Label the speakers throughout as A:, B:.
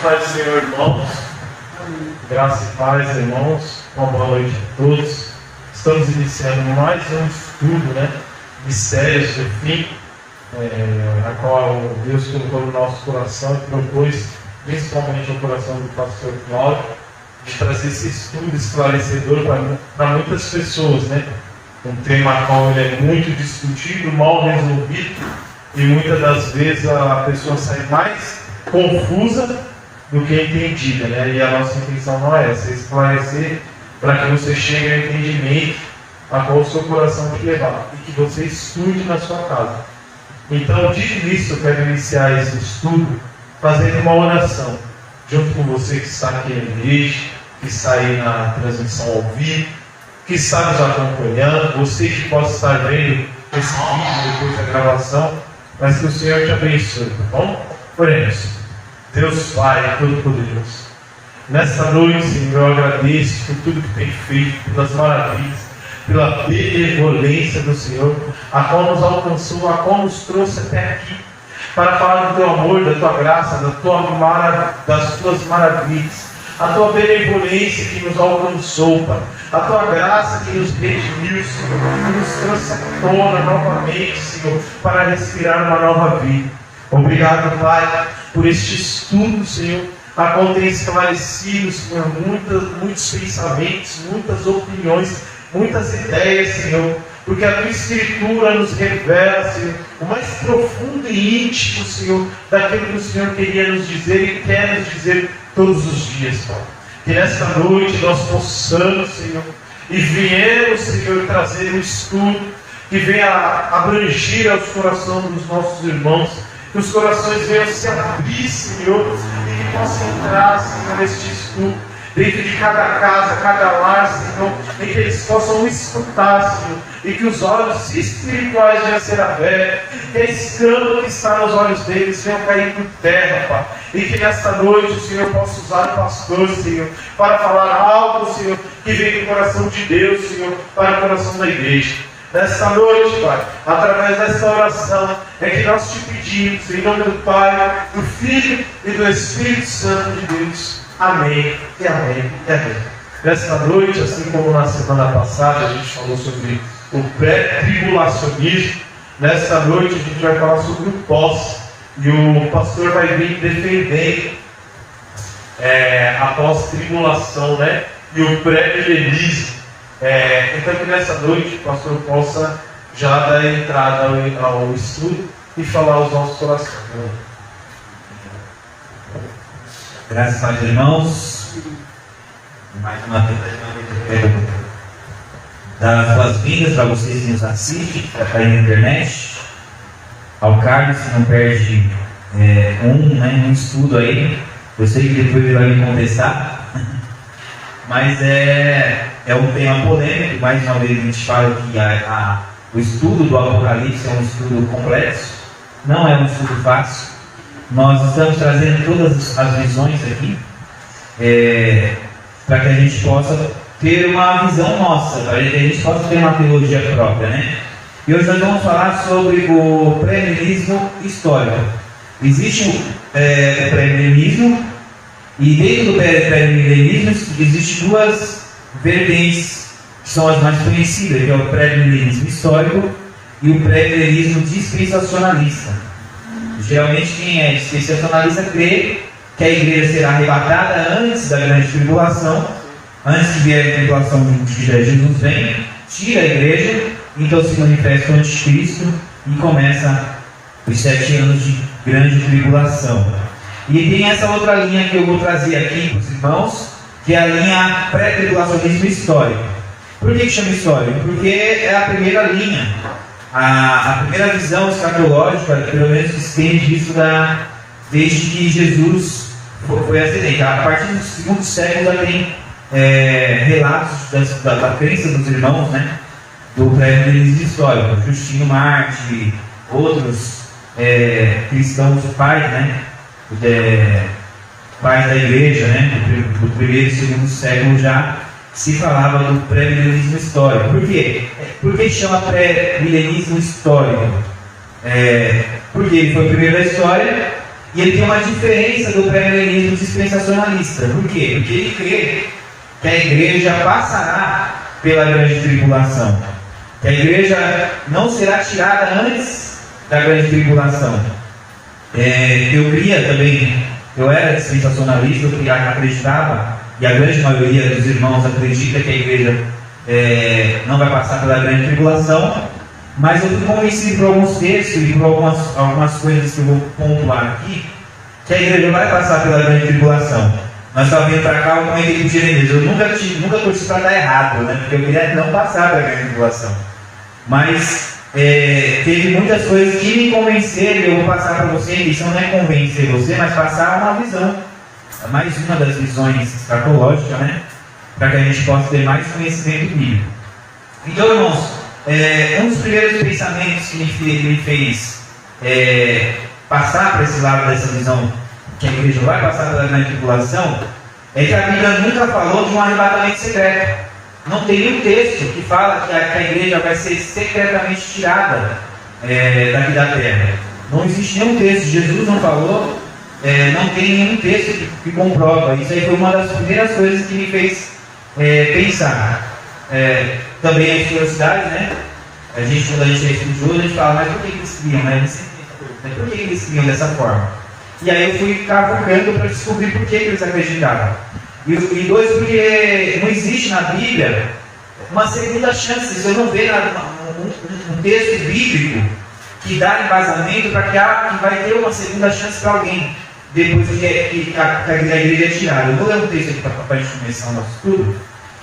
A: Paz do Senhor, irmãos. Graça e paz, irmãos. Uma boa noite a todos. Estamos iniciando mais um estudo, Mistérios do Fim, a qual Deus colocou no nosso coração e propôs, principalmente no coração do pastor Cláudio, de trazer esse estudo esclarecedor para muitas pessoas, Um tema qual ele é muito discutido, mal resolvido, e muitas das vezes a pessoa sai mais confusa do que entendida, E a nossa intenção não é essa, é esclarecer para que você chegue ao entendimento a qual o seu coração te levar e que você estude na sua casa. Então, dito isso, eu quero iniciar esse estudo fazendo uma oração junto com você que está aqui na igreja, que está aí na transmissão ao vivo, que está nos acompanhando, você que possa estar vendo esse vídeo depois da gravação, mas que o Senhor te abençoe, tá bom? Oremos. Deus Pai Todo-Poderoso, nesta noite, Senhor, eu agradeço por tudo que tem feito, pelas maravilhas, pela benevolência do Senhor, a qual nos alcançou, a qual nos trouxe até aqui, para falar do Teu amor, da Tua graça, das Tuas maravilhas, a Tua benevolência que nos alcançou, Pai, a Tua graça que nos redimiu, Senhor, que nos trouxe à tona novamente, Senhor, para respirar uma nova vida. Obrigado, Pai, por este estudo, Senhor, a qual tem esclarecido, Senhor, muitos pensamentos, muitas opiniões, muitas ideias, Senhor, porque a Tua Escritura nos revela, Senhor, o mais profundo e íntimo, Senhor, daquilo que o Senhor queria nos dizer e quer nos dizer todos os dias, Pai. Que nesta noite nós possamos, Senhor, e viemos, Senhor, trazer um estudo que venha abranger aos corações dos nossos irmãos, que os corações venham se abrir, Senhor, e que possam entrar, Senhor, neste estudo, dentro de cada casa, cada lar, Senhor, e que eles possam escutar, Senhor, e que os olhos espirituais venham a ser abertos, que a escama que está nos olhos deles venha cair por terra, Pai, e que nesta noite o Senhor possa usar o pastor, Senhor, para falar algo, Senhor, que vem do coração de Deus, Senhor, para o coração da igreja. Nesta noite, Pai, através desta oração, é que nós te pedimos, em nome do Pai, do Filho e do Espírito Santo de Deus. Amém, e amém, e amém. Nesta noite, assim como na semana passada, a gente falou sobre o pré-tribulacionismo, nesta noite a gente vai falar sobre o pós, e o pastor vai vir defender a pós-tribulação, e o pré-milenismo. Então que nessa noite o pastor possa já dar entrada ao estudo e falar aos nossos corações.
B: Graças a Deus, irmãos. Mais uma vez eu quero dar as boas-vindas para vocês que nos assistem, que estão aí na internet. Ao Carlos, que não perde um estudo aí. Eu sei que depois ele vai me contestar. Mas é um tema polêmico. Mais uma vez a gente fala que o estudo do Apocalipse é um estudo complexo. Não é um estudo fácil. Nós estamos trazendo todas as visões aqui para que a gente possa ter uma visão nossa, para que a gente possa ter uma teologia própria, E hoje nós vamos falar sobre o pré-milenismo histórico. Existe o pré-milenismo, e dentro do pré-milenismo existem duas vertentes que são as mais conhecidas, que é o pré-milenismo histórico e o pré-milenismo dispensacionalista. Geralmente quem é dispensacionalista crê que a igreja será arrebatada antes da grande tribulação, antes que vier a tribulação de Jesus vem, tira a igreja, então se manifesta o anticristo e começa os 7 anos de grande tribulação. E tem essa outra linha que eu vou trazer aqui para os irmãos, que é a linha pré-tribulacionismo histórico. Por que chama histórico? Porque é a primeira linha. A primeira visão escatológica, pelo menos que se tem disso desde que Jesus foi ascendente. A partir do segundo século já tem relatos da crença dos irmãos, do pré-milenismo histórico. Justino Marte, outros cristãos pais, pais da igreja, do primeiro e segundo século já se falava do pré-milenismo histórico. Por quê? Por que chama pré-milenismo histórico? Porque ele foi o primeiro da história E ele tem uma diferença do pré-milenismo dispensacionalista. Por quê? Porque ele crê que a igreja passará pela grande tribulação. Que a igreja não será tirada antes da grande tribulação. Eu cria também, eu era dispensacionalista, eu acreditava, e a grande maioria dos irmãos acredita que a igreja não vai passar pela grande tribulação, mas eu fui convencido por alguns textos e por algumas coisas que eu vou pontuar aqui, que a igreja vai passar pela grande tribulação. Nós estávamos vindo para cá, eu comentei com o Jeremias, eu nunca torci para dar errado, né? Porque eu queria não passar pela grande tribulação. Mas teve muitas coisas que me convenceram, e eu vou passar para você. A missão não é convencer você, mas passar uma visão, mais uma das visões escatológicas, né? Para que a gente possa ter mais conhecimento bíblico. Então, irmãos, um dos primeiros pensamentos que me fez passar para esse lado dessa visão, que a igreja vai passar pela grande tribulação, é que a Bíblia nunca falou de um arrebatamento secreto. Não tem nenhum texto que fala que a igreja vai ser secretamente tirada daqui da terra. Não existe nenhum texto, Jesus não falou, não tem nenhum texto que comprova. Isso aí foi uma das primeiras coisas que me fez pensar. Também a curiosidade, né? Quando a gente é estudioso, a gente fala, mas por que eles criam, né? Por que eles criam dessa forma? E aí eu fui cavucando para descobrir por que eles acreditavam. E dois, porque não existe na Bíblia uma segunda chance. Você não vê um texto bíblico que dá embasamento para que vai ter uma segunda chance para alguém depois que a igreja é tirada. Eu vou ler um texto aqui para a gente começar o nosso estudo.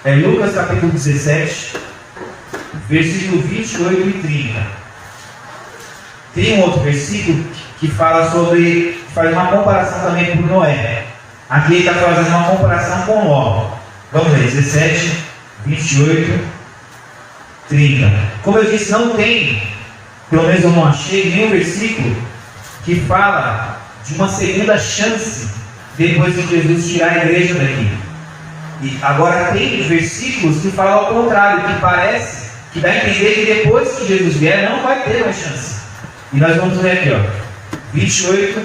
B: Lucas capítulo 17, versículo 28 e 30. Tem um outro versículo que fala faz uma comparação também com Noé. Aqui ele está fazendo uma comparação com Ló. Vamos ler, 17, 28, 30. Como eu disse, não tem, pelo menos eu não achei, nenhum versículo que fala de uma segunda chance depois de Jesus tirar a igreja daqui. E agora tem versículos que falam ao contrário, que parece, que dá a entender que depois que Jesus vier, não vai ter mais chance. E nós vamos ler aqui, 28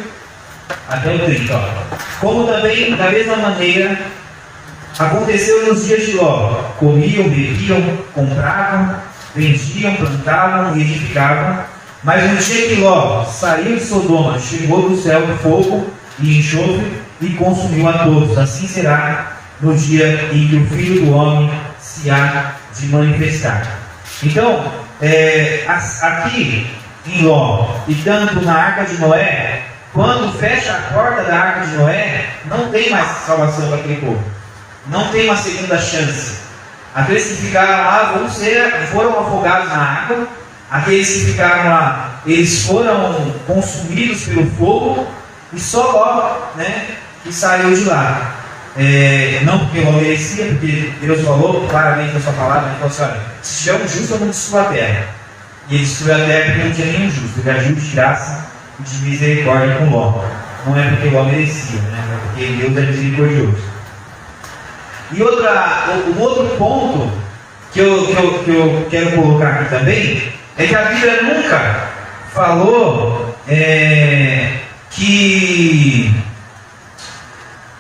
B: até o 30. Como também, da mesma maneira, aconteceu nos dias de Ló: comiam, bebiam, compravam, vendiam, plantavam e edificavam. Mas no dia que Ló saiu de Sodoma, chegou do céu fogo e enxofre e consumiu a todos. Assim será no dia em que o Filho do Homem se há de manifestar. Então, aqui em Ló e tanto na Arca de Noé, quando fecha a porta da Arca de Noé, não tem mais salvação para aquele povo. Não tem uma segunda chance. Aqueles que ficaram lá foram afogados na água. Aqueles que ficaram lá, eles foram consumidos pelo fogo. E só Ló, que saiu de lá. Não porque Ló merecia, porque Deus falou claramente na sua palavra, ele falou assim: olha, se tiver um justo, eu vou destruir a terra. E ele destruiu a terra porque não tinha nenhum justo. Ele agiu de graça e de misericórdia com Ló. Não é porque Ló merecia, é porque Deus é misericordioso. E um outro ponto que eu quero colocar aqui também é que a Bíblia nunca falou que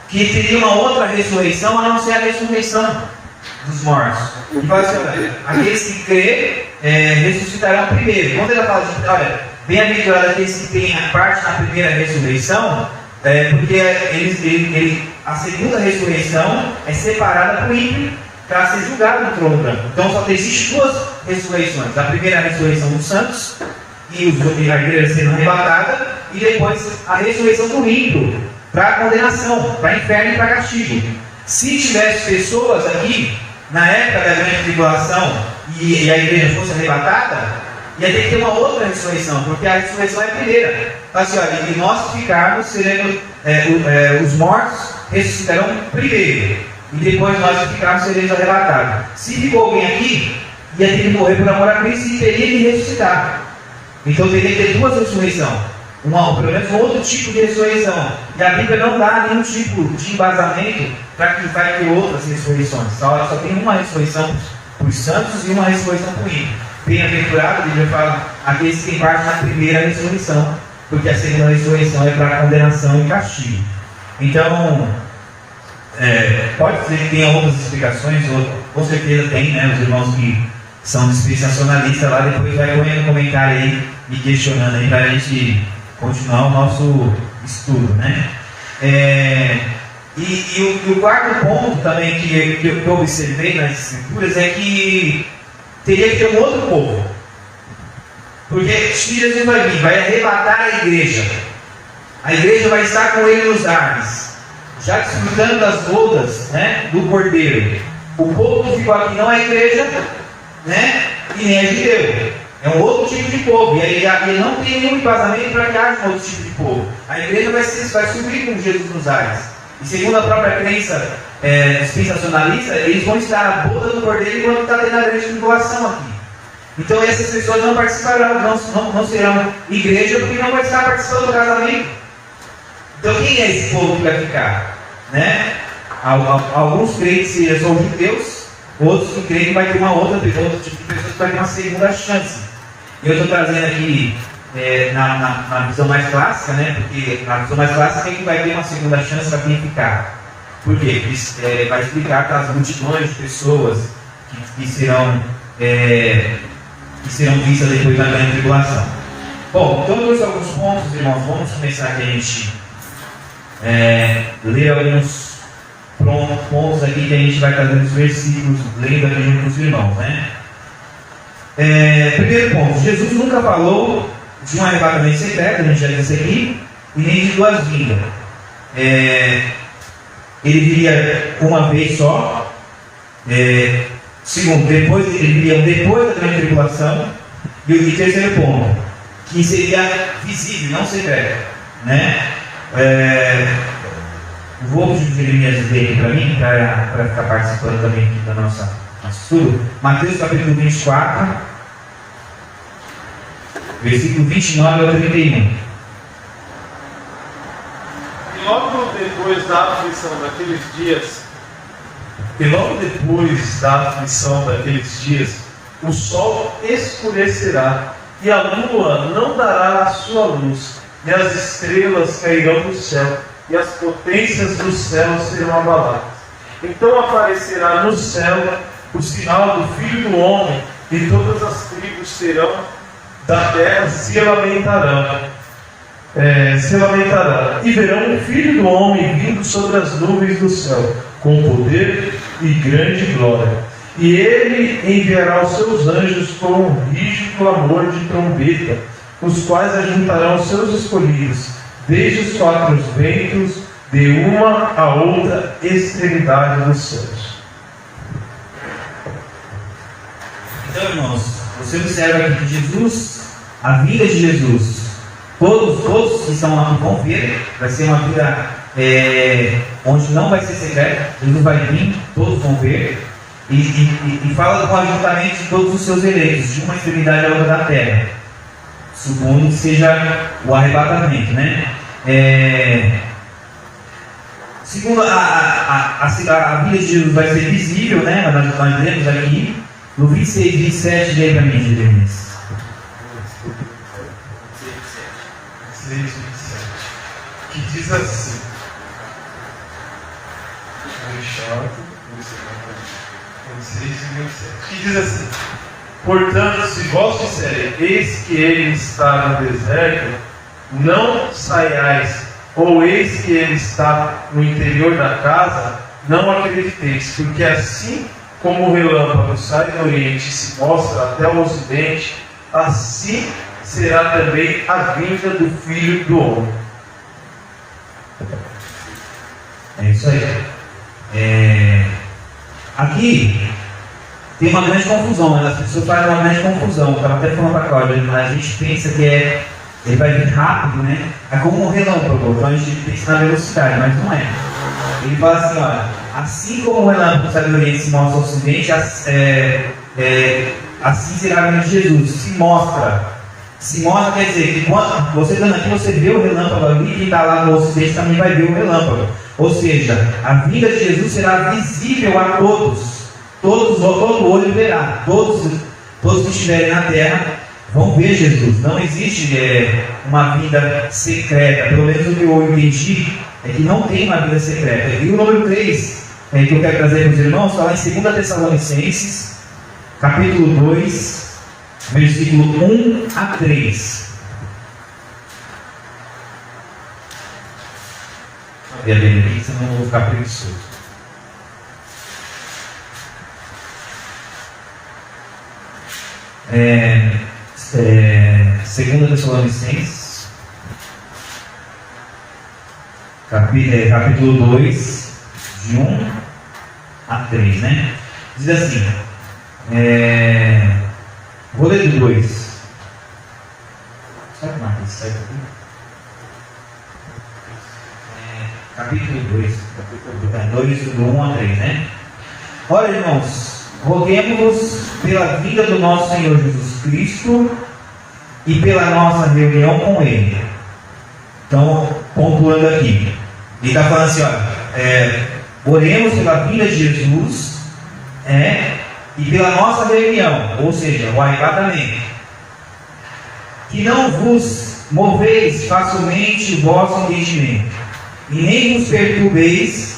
B: teria uma outra ressurreição a não ser a ressurreição dos mortos. E fala assim: aqueles que crê ressuscitarão primeiro. Quando ela fala de, olha, bem-aventurado aqueles que têm a parte na primeira ressurreição, porque a segunda ressurreição é separada para o ímpio para ser julgado no trono branco. Então só existem duas ressurreições: a primeira ressurreição dos santos e a igreja sendo arrebatada, e depois a ressurreição do ímpio para condenação, para inferno e para castigo. Se tivesse pessoas aqui na época da grande tribulação e a igreja fosse arrebatada, ia ter que ter uma outra ressurreição, porque a ressurreição é a primeira. Assim, olha, e nós ficarmos seremos, os mortos ressuscitarão primeiro, e depois nós que ficarmos seremos arrebatados. Se ficou alguém aqui, ia ter que morrer por amor a Cristo e teria que ressuscitar. Então teria que ter duas ressurreições, pelo menos um outro tipo de ressurreição. E a Bíblia não dá nenhum tipo de embasamento para que vai ter outras ressurreições. Só tem uma ressurreição para os santos e uma ressurreição para o ímpio. Bem-aventurado, a Bíblia fala, aqueles que têm parte na primeira ressurreição. porque a segunda ressurreição é para condenação e castigo. Então, pode ser que tenha outras explicações, ou com certeza tem, né? Os irmãos que são dispensacionalistas lá, depois vai põe no comentário aí, me questionando aí, para a gente continuar o nosso estudo, né? E o quarto ponto também que eu observei nas escrituras é que teria que ter um outro povo. Porque se Jesus vai arrebatar a igreja vai estar com ele nos ares, já desfrutando das bodas, né, do Cordeiro. O povo que ficou aqui não é a igreja, né, e nem é judeu. É um outro tipo de povo. E ele não tem nenhum embasamento para que haja um outro tipo de povo. A igreja vai subir com Jesus nos ares. E segundo a própria crença dispensacionalista, eles vão estar na boda do Cordeiro enquanto está tendo a grande tribulação aqui. Então essas pessoas não participarão, não serão igreja, porque não vai estar participando do casamento. Então quem é esse povo que vai ficar? Né? Alguns creem que são judeus, outros que creem que vai ter outro tipo de pessoa que vai ter uma segunda chance. E eu estou trazendo aqui na visão mais clássica, né? Porque na visão mais clássica quem vai ter uma segunda chance para quem ficar? Por quê? Porque vai explicar para as multidões de pessoas que serão vistas depois da grande tribulação. Bom, então eu trouxe alguns pontos, irmãos. Vamos começar aqui a gente ler alguns pontos aqui que a gente vai trazer os versículos, lendo aqui junto com os irmãos, né? Primeiro ponto, Jesus nunca falou de um arrebatamento secreto, a gente já disse aqui, e nem de duas vindas. Ele viria uma vez só. Segundo, ele viria depois da grande tribulação. E terceiro ponto, que seria visível, não secreto, né? Vou pedir o Jeremias ler aqui para mim, para ficar participando também aqui da nosso estudo. Mateus capítulo 24, versículo 29 ao 31.
A: E logo depois da aflição daqueles dias, o sol escurecerá, e a lua não dará a sua luz, e as estrelas cairão do céu, e as potências do céu serão abaladas. Então aparecerá no céu o sinal do Filho do Homem, e todas as tribos da terra se lamentarão, e verão o Filho do Homem vindo sobre as nuvens do céu, com poder e grande glória. E ele enviará os seus anjos com um rígido clamor de trombeta, os quais ajuntarão os seus escolhidos, desde os quatro ventos, de uma a outra extremidade dos céus.
B: Então, irmãos, você observa aqui que Jesus, a vida de Jesus, todos que estão lá vão ver, vai ser uma vida onde não vai ser secreta. Jesus vai vir, todos vão ver, e fala do ajuntamento de todos os seus eleitos, de uma extremidade à outra da terra, supondo que seja o arrebatamento, né? Segundo a vida de Jesus vai ser visível, né? Nós lemos aqui no 26, 27, lê para mim, Jeremias.
A: 26, 27, que diz assim: que diz assim: portanto, se vós disserem, eis que ele está no deserto, não saiais, ou eis que ele está no interior da casa, não acrediteis, porque assim como o relâmpago sai do oriente e se mostra até o ocidente, assim será também a vinda do Filho do Homem.
B: É isso aí. Aqui tem uma grande confusão, né? As pessoas fazem uma grande confusão. Eu estava até falando para a Cláudia, a gente pensa que ele vai vir rápido, né? É como um relâmpago, então a gente pensa na velocidade, mas não é. Ele fala assim, olha, assim como o relâmpago sai do Oriente se mostra ao Ocidente, assim será a vinda de Jesus. Se mostra quer dizer que quando você estando aqui, você vê o relâmpago ali, e quem está lá no Ocidente também vai ver o relâmpago. Ou seja, a vinda de Jesus será visível a todos. Todo olho verá, todos que estiverem na terra vão ver Jesus. Não existe uma vida secreta. Pelo menos o que eu entendi é que não tem uma vida secreta. E o número 3 que eu quero trazer para os irmãos está lá em 2 Tessalonicenses, capítulo 2, versículo 1 a 3. Deixa eu ver a Bíblia aqui, senão eu vou ficar preguiçoso. Segunda Tessalonicenses, capítulo 2, de 1 a 3, né? Diz assim, vou ler do 2. Sabe que marca isso certo aqui? Capítulo 2, do 1 a 3, né? Olha, irmãos, roguemos pela vida do nosso Senhor Jesus Cristo e pela nossa reunião com Ele. Então, pontuando aqui, ele está falando assim, olha, oremos pela vida de Jesus e pela nossa reunião, ou seja, o arrebatamento. Que não vos moveis facilmente o vosso entendimento, e nem vos perturbeis,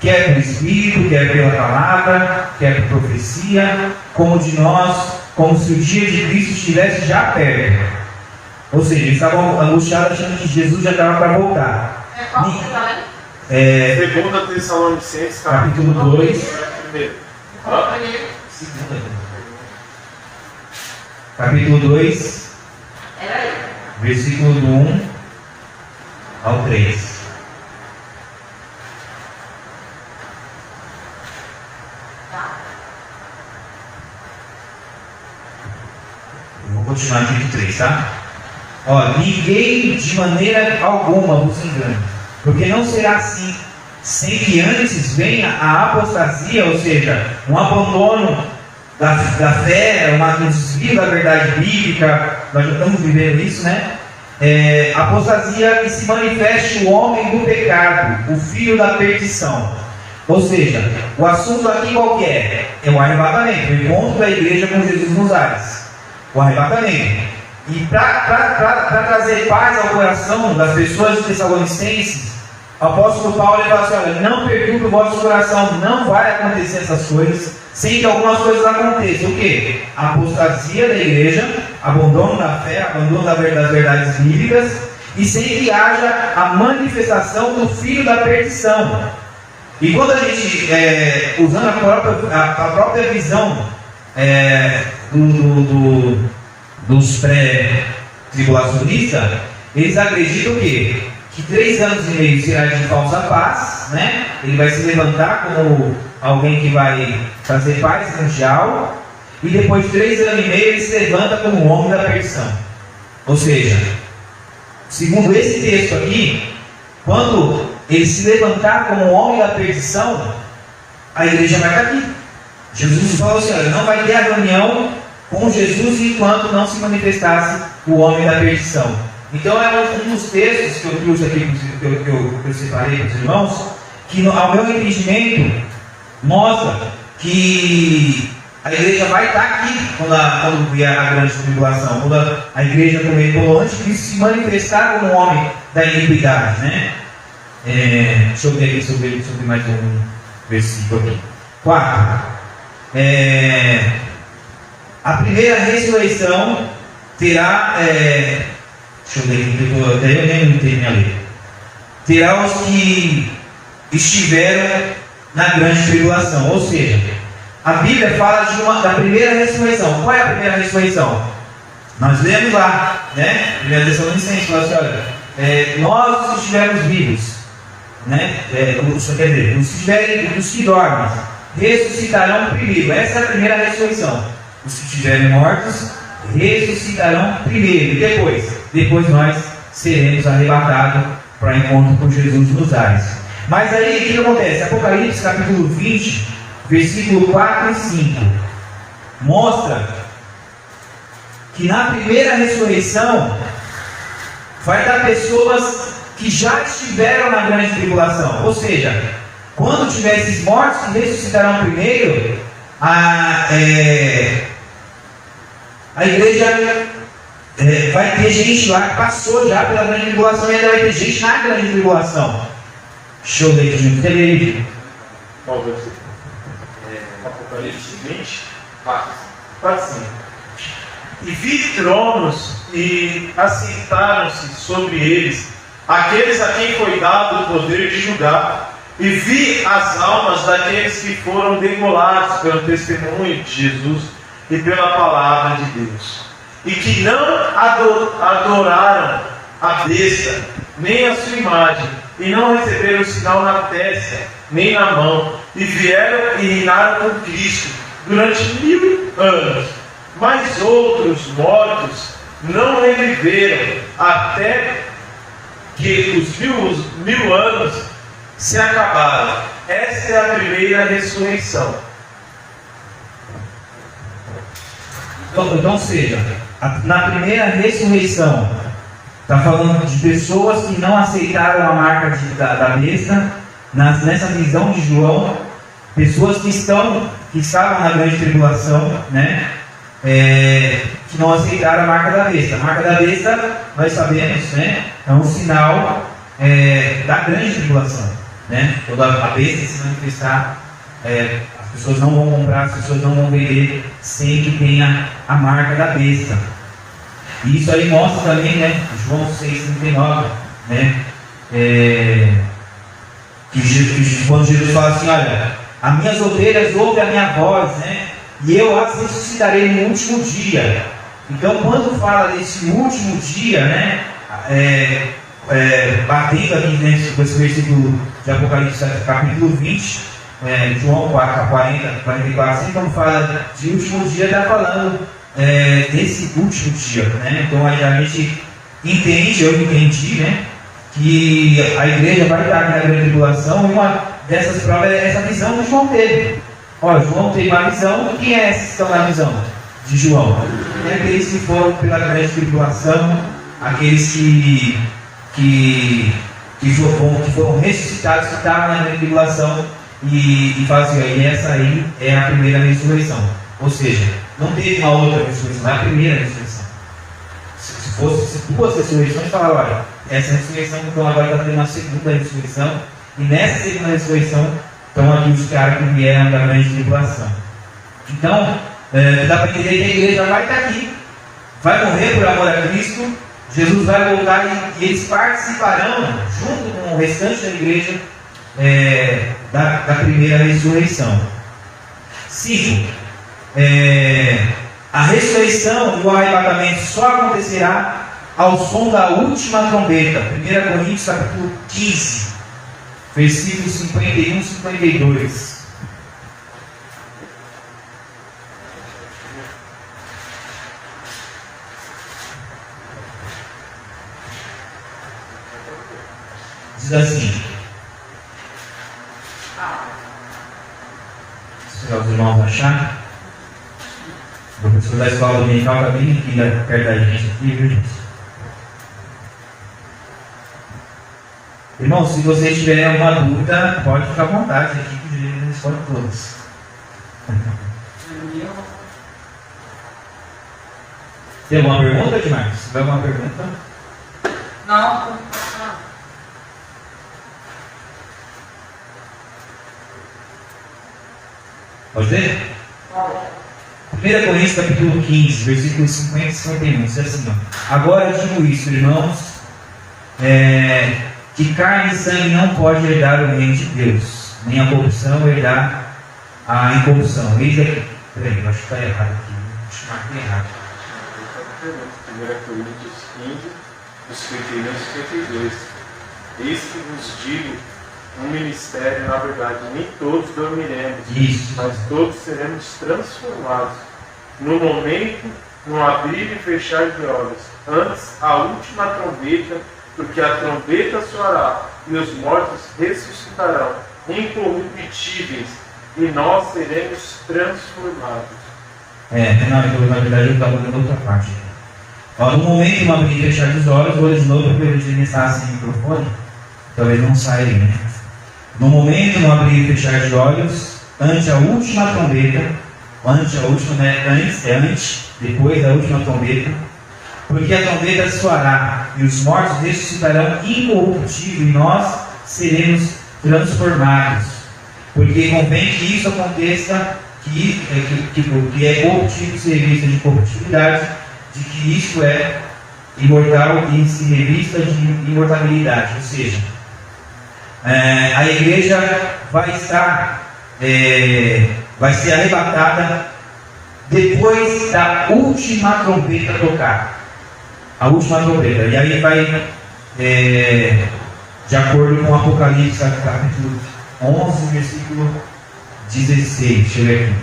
B: quer pelo Espírito, quer pela palavra, quer por profecia, como de nós, como se o dia de Cristo estivesse já perto. Ou seja, eles estavam angustiados achando que Jesus já estava para voltar.
C: Qual que você está lendo?
A: 2 Tessalonicenses,
B: Capítulo 2.
C: Qual primeiro?
B: Capítulo 2,
C: Era aí.
B: versículo do 1 ao 3.
C: Tá.
B: Eu vou continuar aqui do 3, tá? Ninguém de maneira alguma vos engane, porque não será assim, sem que antes venha a apostasia, ou seja, um abandono da fé, um desvio da verdade bíblica. Nós já estamos vivendo isso, né? Apostasia, e se manifeste o homem do pecado, o filho da perdição. Ou seja, o assunto aqui qual que é? É o arrebatamento, o encontro da igreja com Jesus nos ares. O arrebatamento. E para trazer paz ao coração das pessoas de Tessalonicenses, o apóstolo Paulo fala assim, olha, não perturbe o vosso coração, não vai acontecer essas coisas, sem que algumas coisas aconteçam. O quê? A apostasia da igreja, abandono da fé, abandono das verdades bíblicas, e sem que haja a manifestação do filho da perdição. E quando a gente, usando a própria visão dos pré-tribulacionistas, eles acreditam o quê? Que 3 anos e meio será de falsa paz, né? Ele vai se levantar como alguém que vai trazer paz mundial, e depois de 3 anos e meio ele se levanta como um homem da perdição. Ou seja, segundo esse texto aqui, quando ele se levantar como um homem da perdição, a igreja vai estar aqui. Jesus falou assim, olha, não vai ter a reunião com Jesus enquanto não se manifestasse o homem da perdição. Então é um dos textos que eu trouxe aqui, que eu separei para os irmãos, que ao meu entendimento mostra que a igreja vai estar aqui quando vier a grande tribulação, quando a igreja, como ele falou antes, Cristo se manifestar como homem da iniquidade, né? Deixa eu ver aqui sobre mais um versículo aqui. 4. A primeira ressurreição terá, deixa eu ver aqui, eu nem terminei a ler. Terá os que estiveram na grande tribulação, ou seja, a Bíblia fala da primeira ressurreição. Qual é a primeira ressurreição? Nós lemos lá, né? 1 Tessalonicenses fala assim, olha, nós que estivermos vivos, né? Os que dormem ressuscitarão primeiro. Essa é a primeira ressurreição. Os que estiverem mortos ressuscitarão primeiro. E depois nós seremos arrebatados para encontro com Jesus nos ares. Mas aí o que acontece? Apocalipse capítulo 20, versículo 4 e 5 mostra que na primeira ressurreição vai dar pessoas que já estiveram na grande tribulação. Ou seja, quando tiver esses mortos que ressuscitarão primeiro, a igreja vai ter gente lá que passou já pela grande tribulação e ainda vai ter gente na grande tribulação. Deixa eu ler junto. Quer ler?
A: Qual versículo? Apocalipse 20, 4. Assim. E vi tronos e assentaram-se sobre eles aqueles a quem foi dado o poder de julgar. E vi as almas daqueles que foram degolados pelo testemunho de Jesus e pela palavra de Deus, e que não adoraram a besta, nem a sua imagem, e não receberam o sinal na testa, nem na mão, e vieram e reinaram com Cristo durante 1000 anos. Mas outros mortos não reviveram até que os mil anos se acabaram. Essa é a primeira ressurreição.
B: Então seja, na primeira ressurreição, está falando de pessoas que não aceitaram a marca da besta, nessa visão de João, pessoas que estavam na grande tribulação, né? Que não aceitaram a marca da besta. A marca da besta, nós sabemos, né? É um sinal da grande tribulação, né? Quando a besta se manifestar, as pessoas não vão comprar, as pessoas não vão vender sem que tenha a marca da besta. E isso aí mostra também, né? João 6,39, né? Quando Jesus fala assim: olha, as minhas ovelhas ouvem a minha voz, né? E eu as ressuscitarei no último dia. Então, quando fala desse último dia, né? Batendo aqui com esse versículo de Apocalipse, capítulo 20, João 4, 40, 44, sempre quando fala de último dia, está falando desse último dia, né? Então, a gente entende, eu entendi, né? Que a igreja vai estar na grande tribulação, e uma dessas provas é essa visão que João teve. Olha, João teve uma visão. Quem é esses que estão na visão de João? É aqueles que foram pela grande tribulação, aqueles que foram ressuscitados, que estavam na grande tribulação, e fazem assim, e essa aí é a primeira ressurreição. Ou seja, não teve uma outra ressurreição, é a primeira ressurreição. Se fosse duas ressurreições, falaram: olha, essa ressurreição então agora está tendo uma segunda ressurreição, e nessa segunda ressurreição estão aqui os caras que vieram da grande tribulação. Então, dá para entender que a igreja vai estar aqui, vai morrer por amor a Cristo, Jesus vai voltar e eles participarão, junto com o restante da igreja, da primeira ressurreição. 5. A ressurreição e o arrebatamento só acontecerá ao som da última trombeta. 1 Coríntios capítulo 15. Versículos 51 e 52. Diz assim: se os irmãos acharem, o professor da escola dominical está bem aqui perto da gente aqui, viu, gente? Irmão, se vocês tiverem alguma dúvida, pode ficar à vontade aqui, que o Jesus responde todos. Tem alguma pergunta, Marcos? Se tiver alguma pergunta?
C: Não.
B: Pode ver? 1 Coríntios capítulo 15, versículos 50 e 51. Diz assim: agora digo isso, irmãos, que carne e sangue não pode herdar o reino de Deus, nem a corrupção herdar a incorrupção. Eis aqui. Peraí, eu acho que está errado aqui. Acho que marquei errado.
A: 1 Coríntios 15, dos 51 e 52. Eis que vos digo um ministério, na verdade, nem todos dormiremos, mas todos seremos transformados. No momento, no abrir e fechar de olhos, antes a última trombeta, porque a trombeta soará e os mortos ressuscitarão, incorruptíveis, e nós seremos transformados.
B: Não, na verdade eu estava olhando outra parte. No momento, no abrir e fechar dos olhos, vou de novo porque eu devia estar sem microfone, talvez não saia, né? No momento, no abrir e fechar de olhos, ante a última trombeta, depois da última trombeta, porque a trombeta soará, e os mortos ressuscitarão incorruptível, e nós seremos transformados. Porque convém que isso aconteça, que é corruptível se revista de corruptibilidade, de que isso é imortal e se revista de imortalidade. Ou seja, a igreja vai ser arrebatada depois da última trombeta tocar. A última trombeta. E aí vai, de acordo com Apocalipse, capítulo 11, versículo 16. Deixa eu ver aqui.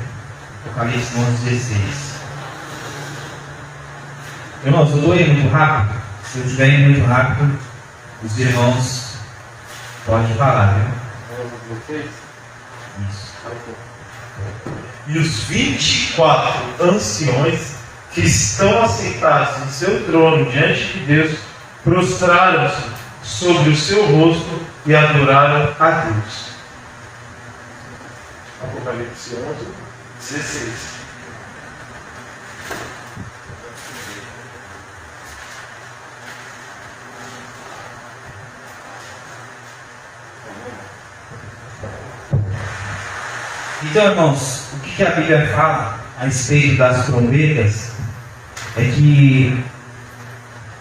B: Apocalipse 11, 16. Irmãos, eu estou indo muito rápido. Se eu estiver indo muito rápido, os irmãos podem falar, viu? Isso.
A: E os 24 anciões que estão assentados em seu trono diante de Deus prostraram-se sobre o seu rosto e adoraram a Deus. Apocalipse 11, 16.
B: Então, irmãos, o que a Bíblia fala a respeito das trombetas é que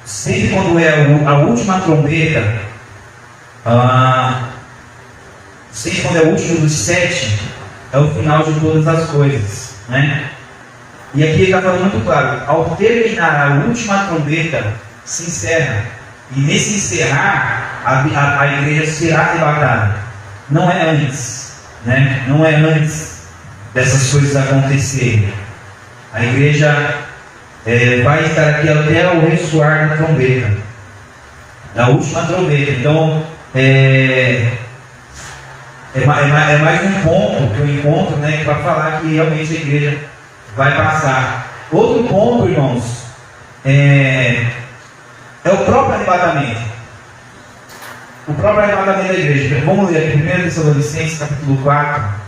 B: sempre quando é a última trombeta, sempre quando é o último dos 7, é o final de todas as coisas, né? E aqui ele está falando muito claro: ao terminar a última trombeta, se encerra, e nesse encerrar, a igreja será arrebatada. Não é antes, né? Não é antes dessas coisas acontecerem. A igreja vai estar aqui até o ressoar da trombeta, da última trombeta. Então, é mais um ponto que eu encontro, né, para falar que realmente a igreja vai passar. Outro ponto, irmãos, é o próprio arrebatamento. O próprio arrebatamento da igreja. Então, vamos ler aqui 1 Tessalonicenses, capítulo 4.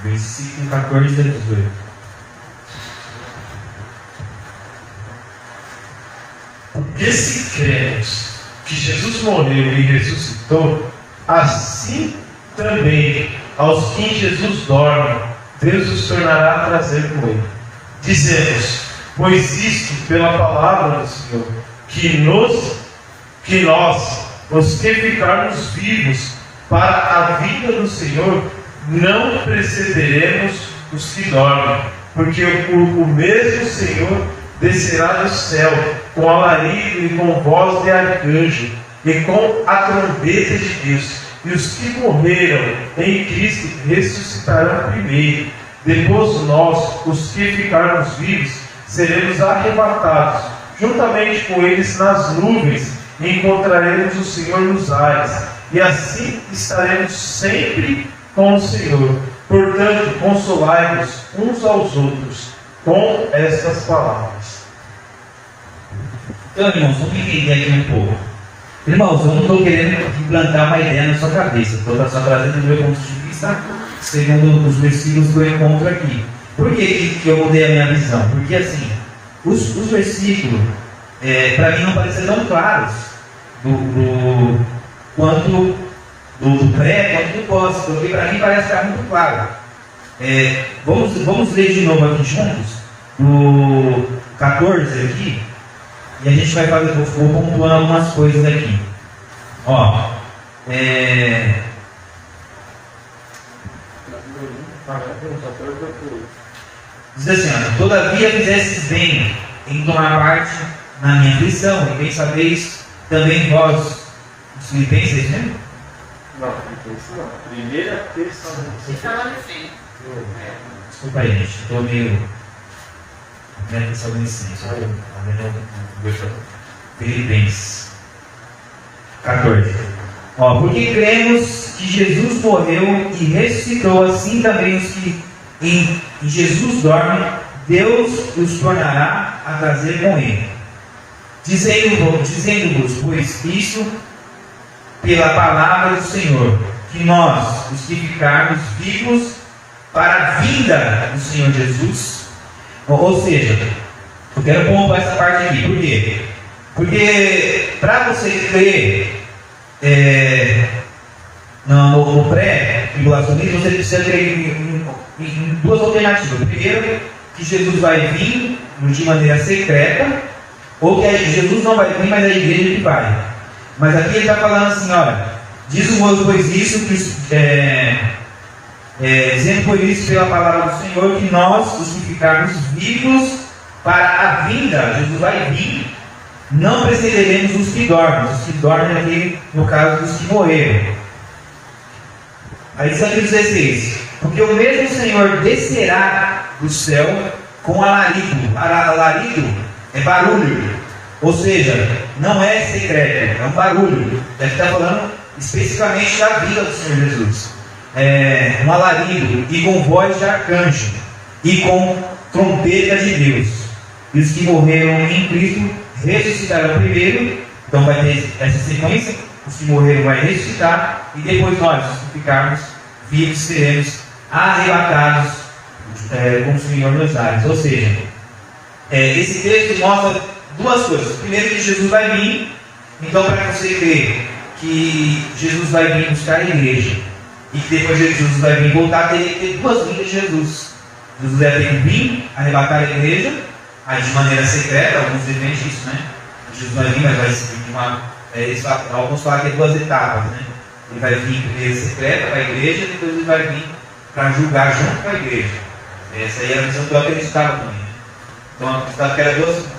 B: Versículo 14 a 18.
A: Porque se cremos que Jesus morreu e ressuscitou, assim também aos que em Jesus dormem, Deus os tornará a trazer com ele. Dizemos, pois isto pela palavra do Senhor, que nós, os que ficarmos vivos para a vinda do Senhor, não precederemos os que dormem, porque o mesmo Senhor descerá do céu com alarido e com voz de arcanjo e com a trombeta de Deus, e os que morreram em Cristo ressuscitarão primeiro. Depois nós, os que ficarmos vivos, seremos arrebatados juntamente com eles nas nuvens e encontraremos o Senhor nos ares, e assim estaremos sempre com o Senhor. Portanto, consolai-vos uns aos outros com estas palavras.
B: Então, irmãos, vamos entender aqui um pouco. Irmãos, eu não estou querendo implantar uma ideia na sua cabeça. Estou só trazendo do meu ponto de vista, segundo os versículos que eu encontro aqui. Por que eu mudei a minha visão? Porque assim, os versículos, para mim, não parecem tão claros quanto do pré, quanto do pós, porque para mim parece estar muito claro. Vamos ler de novo aqui juntos, no 14 aqui, e a gente vai fazer, vou pontuando algumas coisas aqui. Ó, diz assim, ó, todavia fizestes bem em tomar parte na minha aflição, e bem sabeis também vós, os filipenses, né?
A: Não, não. Primeira Tessalonicenses.
B: Desculpa aí, gente, estou meio. Primeira Tessalonicenses, Filipenses 14. Ó, porque cremos que Jesus morreu e ressuscitou, assim também os que em Jesus dormem, Deus os tornará a trazer com ele. Dizendo-vos, pois isso, pela palavra do Senhor, que nós, os que ficarmos vivos para a vinda do Senhor Jesus, ou seja, eu quero pontuar essa parte aqui, por quê? Porque para você crer no pré-tribulacionismo, você precisa crer em duas alternativas. Primeiro, que Jesus vai vir de maneira secreta, ou que Jesus não vai vir, mas a igreja que vai. Mas aqui ele está falando assim, olha, diz-vos pois isso, dizendo por isso pela palavra do Senhor, que nós, os que ficarmos vivos para a vinda, Jesus vai vir, não precederemos os que dormem aqui, no caso dos que morreram. Aí diz aqui 16, porque o mesmo Senhor descerá do céu com alarido. Alarido é barulho, ou seja, não é secreto, é um barulho. Deve estar falando especificamente da vida do Senhor Jesus. Um alarido, e com voz de arcanjo, e com trombeta de Deus. E os que morreram em Cristo ressuscitarão primeiro. Então vai ter essa sequência: os que morreram vai ressuscitar, e depois nós, os que ficarmos vivos, seremos arrebatados com o Senhor nos ares. Ou seja, esse texto mostra duas coisas. Primeiro, que Jesus vai vir. Então, para você crer que Jesus vai vir buscar a igreja e que depois Jesus vai vir voltar, teria que ter duas vindas de Jesus. Jesus vai ter que vir arrebatar a igreja, aí de maneira secreta. Alguns defendem isso, né? Jesus vai vir, mas vai vir alguns falam que é duas etapas, né? Ele vai vir primeiro secreta para a igreja, e depois ele vai vir para julgar junto com a igreja. Essa aí era a visão que eu acreditava também. Então eu acreditava que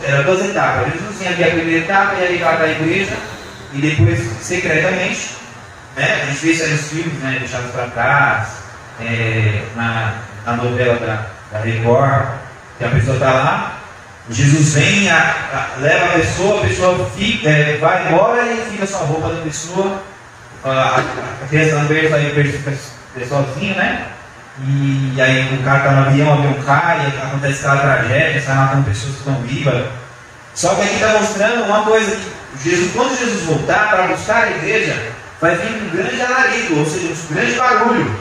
B: era duas etapas. Jesus tinha a primeira etapa, ia ligar para a igreja, e depois secretamente, né? A gente vê isso aí nos filmes, né? Deixados para trás, na novela da Record, que a pessoa está lá, Jesus vem, leva a pessoa vai embora e fica sua roupa da pessoa. A criança no berço aí fica sozinho, né? E aí o cara está no avião, o avião cai, acontece aquela tragédia, sai matando pessoas que estão vivas. Só que aqui está mostrando uma coisa: que quando Jesus voltar para buscar a igreja, vai vir um grande alarido, ou seja, um grande barulho,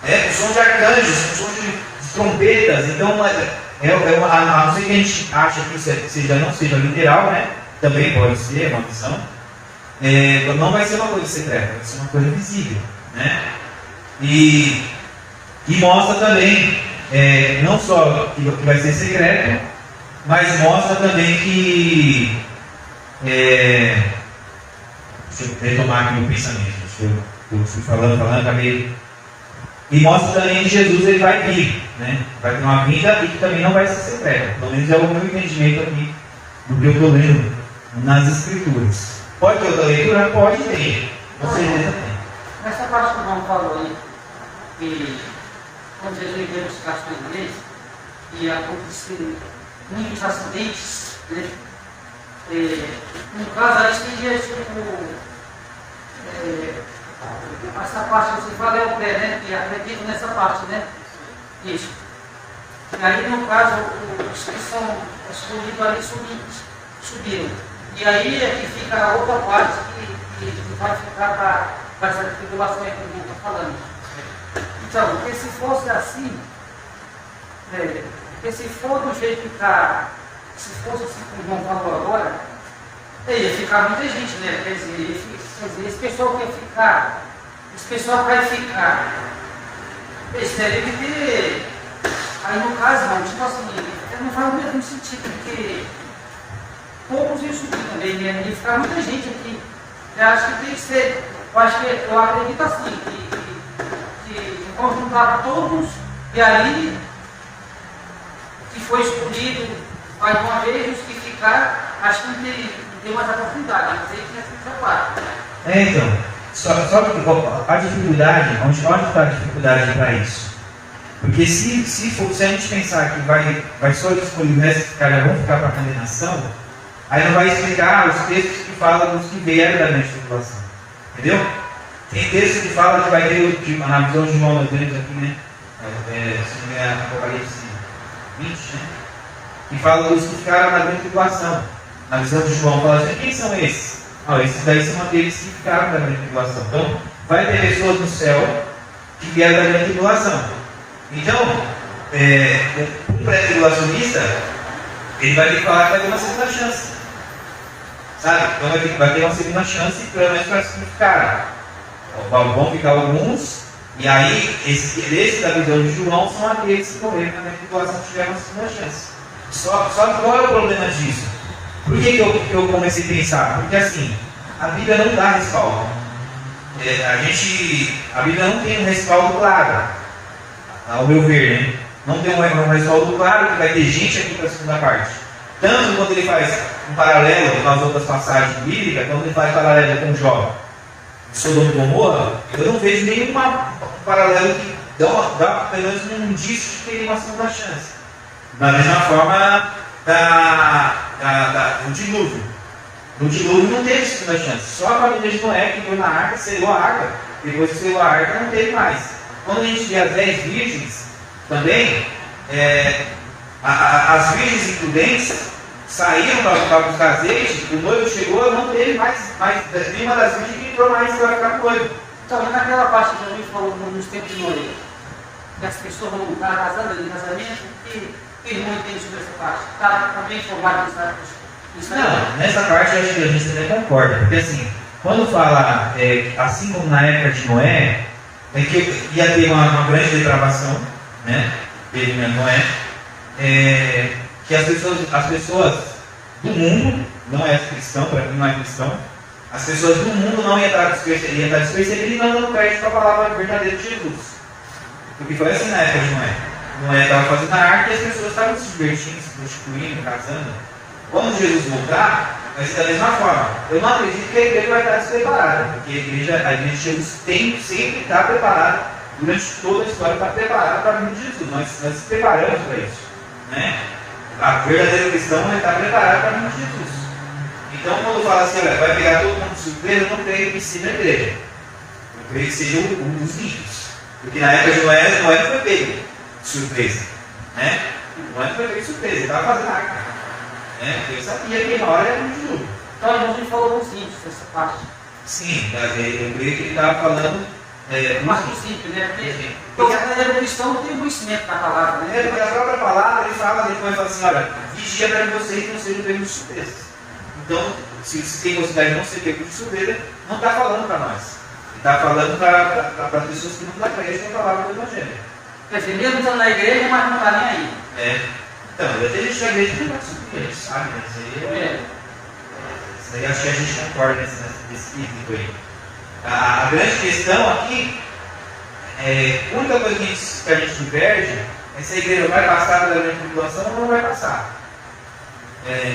B: com som de arcanjos, com som de trombetas. Então, a não ser que a gente ache que não seja literal, né? Também pode ser uma visão. Não vai ser uma coisa secreta, vai ser uma coisa visível, né? E mostra também, não só que vai ser secreto, mas mostra também que, deixa eu retomar aqui o pensamento, eu fui falando, acabei. E mostra também que Jesus ele vai vir, né? Vai ter uma vinda e que também não vai ser secreta. Pelo menos é o meu entendimento aqui do que eu estou lendo nas Escrituras. Pode ter outra leitura? Pode ter. Com certeza tem.
C: Nessa parte que o João falou aí, que quando Jesus veio buscar a sua igreja, e aconteceram muitos acidentes, né? No caso aí seria essa parte que você fala é o pé, né? Que acredito nessa parte, né? Isso. E aí, no caso, os que são escolhidos ali subiram. E aí é que fica a outra parte que vai ficar para essa tribulação aí que o João está falando. Então, porque se fosse assim, porque se for do jeito que está, se fosse assim como o João falou agora, ia ficar muita gente, né? Quer dizer, esse pessoal vai ficar, eles teriam que ter, aí no caso, não, tipo assim, não faz o mesmo sentido, porque poucos iam subir também, né? Ia ficar muita gente aqui. Eu acho que tem que ser, eu acredito assim, que vão juntar todos, e aí, que foi escolhido, mais uma vez, os que ficaram, acho que não tem mais oportunidade, mas aí tinha que preocupar.
B: Então, só que a dificuldade, onde está a dificuldade para isso? Porque se a gente pensar que vai só escolher o resto que vão ficar para a condenação, aí não vai explicar os textos que falam dos que vieram da grande tribulação. Entendeu? Tem texto que fala que vai ter, na visão de João, nós vemos aqui, né? Se não é Apocalipse 20, né? que fala dos que ficaram na grande tribulação. Na visão de João, fala assim: quem são esses? Esses daí são aqueles que ficaram na grande tribulação. Então, vai ter pessoas no céu que vieram da grande tribulação. Então, o pré-tribulacionista, ele vai ter que falar que vai ter uma segunda chance. Sabe? Então vai ter uma segunda chance, pelo menos para se ficar. Vão ficar alguns, e aí esses da visão de João são aqueles que morreram na grande tribulação que tiveram uma segunda chance. Só que qual é o problema disso? Por que eu comecei a pensar? Porque assim, a Bíblia não dá respaldo. A Bíblia não tem um respaldo claro, ao meu ver, né? Não tem um respaldo claro que vai ter gente aqui para a segunda parte. Tanto quando ele faz um paralelo com as outras passagens bíblicas, quando ele faz paralelo com Jó, Sodoma e Gomorra, eu não vejo nenhum paralelo que dá pelo menos um indício de que teria uma segunda chance. Da mesma forma do dilúvio. No dilúvio não teve segunda chance. Só a família de Noé que foi na arca, selou a arca. Depois que selou a arca, não teve mais. Quando a gente vê as 10 virgens, também, as virgens imprudentes saíram para buscar azeite, o noivo chegou, não teve mais nenhuma das virgens que entrou mais para ficar com o noivo.
C: Então, naquela parte que a gente falou nos tempos de Noé, que as pessoas vão estar casando ali, casamento, e o irmão entende sobre essa parte? Está bem informado nisso aí?
B: Não, nessa parte eu acho que a gente também concorda, porque assim, quando fala, assim como na época de Noé, que ia ter uma grande depravação, né? Teve Noé, que as pessoas do mundo, não é cristão, para mim não é cristão, as pessoas do mundo não iam estar despercebidas e não dando crédito para a palavra verdadeira de Jesus. Porque foi assim na época de Noé. Noé estava fazendo a arca e as pessoas estavam se divertindo, se prostituindo, casando. Quando Jesus voltar, vai ser da mesma forma. Eu não acredito que a igreja vai estar despreparada, porque a igreja de Jesus sempre está preparada, durante toda a história está preparada para a vinda de Jesus. Nós nos preparamos para isso, né? A verdadeira cristã vai estar preparada para a vinda de Jesus. Então, quando fala assim, olha, vai pegar todo mundo de surpresa, eu não creio que seja a igreja. Eu creio que seja um dos ricos. Porque na época de Noé não foi pego de surpresa, né? Noé não foi pego de surpresa, ele estava fazendo arca. Eu sabia que na hora era muito duro.
C: Então a gente falou alguns simples dessa parte.
B: Sim, eu creio que ele estava falando.
C: Mais simples, né? Porque a galera cristã não tem conhecimento da palavra, né?
B: Porque a própria palavra ele fala assim: olha, vigia para que vocês não sejam pegos de surpresa. Então, se tem possibilidade de não ser pego de surpresa, não está falando para nós. Ele está falando para pessoas que não acreditam na palavra do Evangelho.
C: Quer dizer, mesmo estando na igreja, mas não está nem aí.
B: Então, eu tenho gente da igreja que não vai subir, a gente sabe, né? Isso aí acho que a gente concorda nesse quesito aí. A grande questão aqui, a única coisa que a gente diverge é se a igreja vai passar pela grande tribulação ou não vai passar.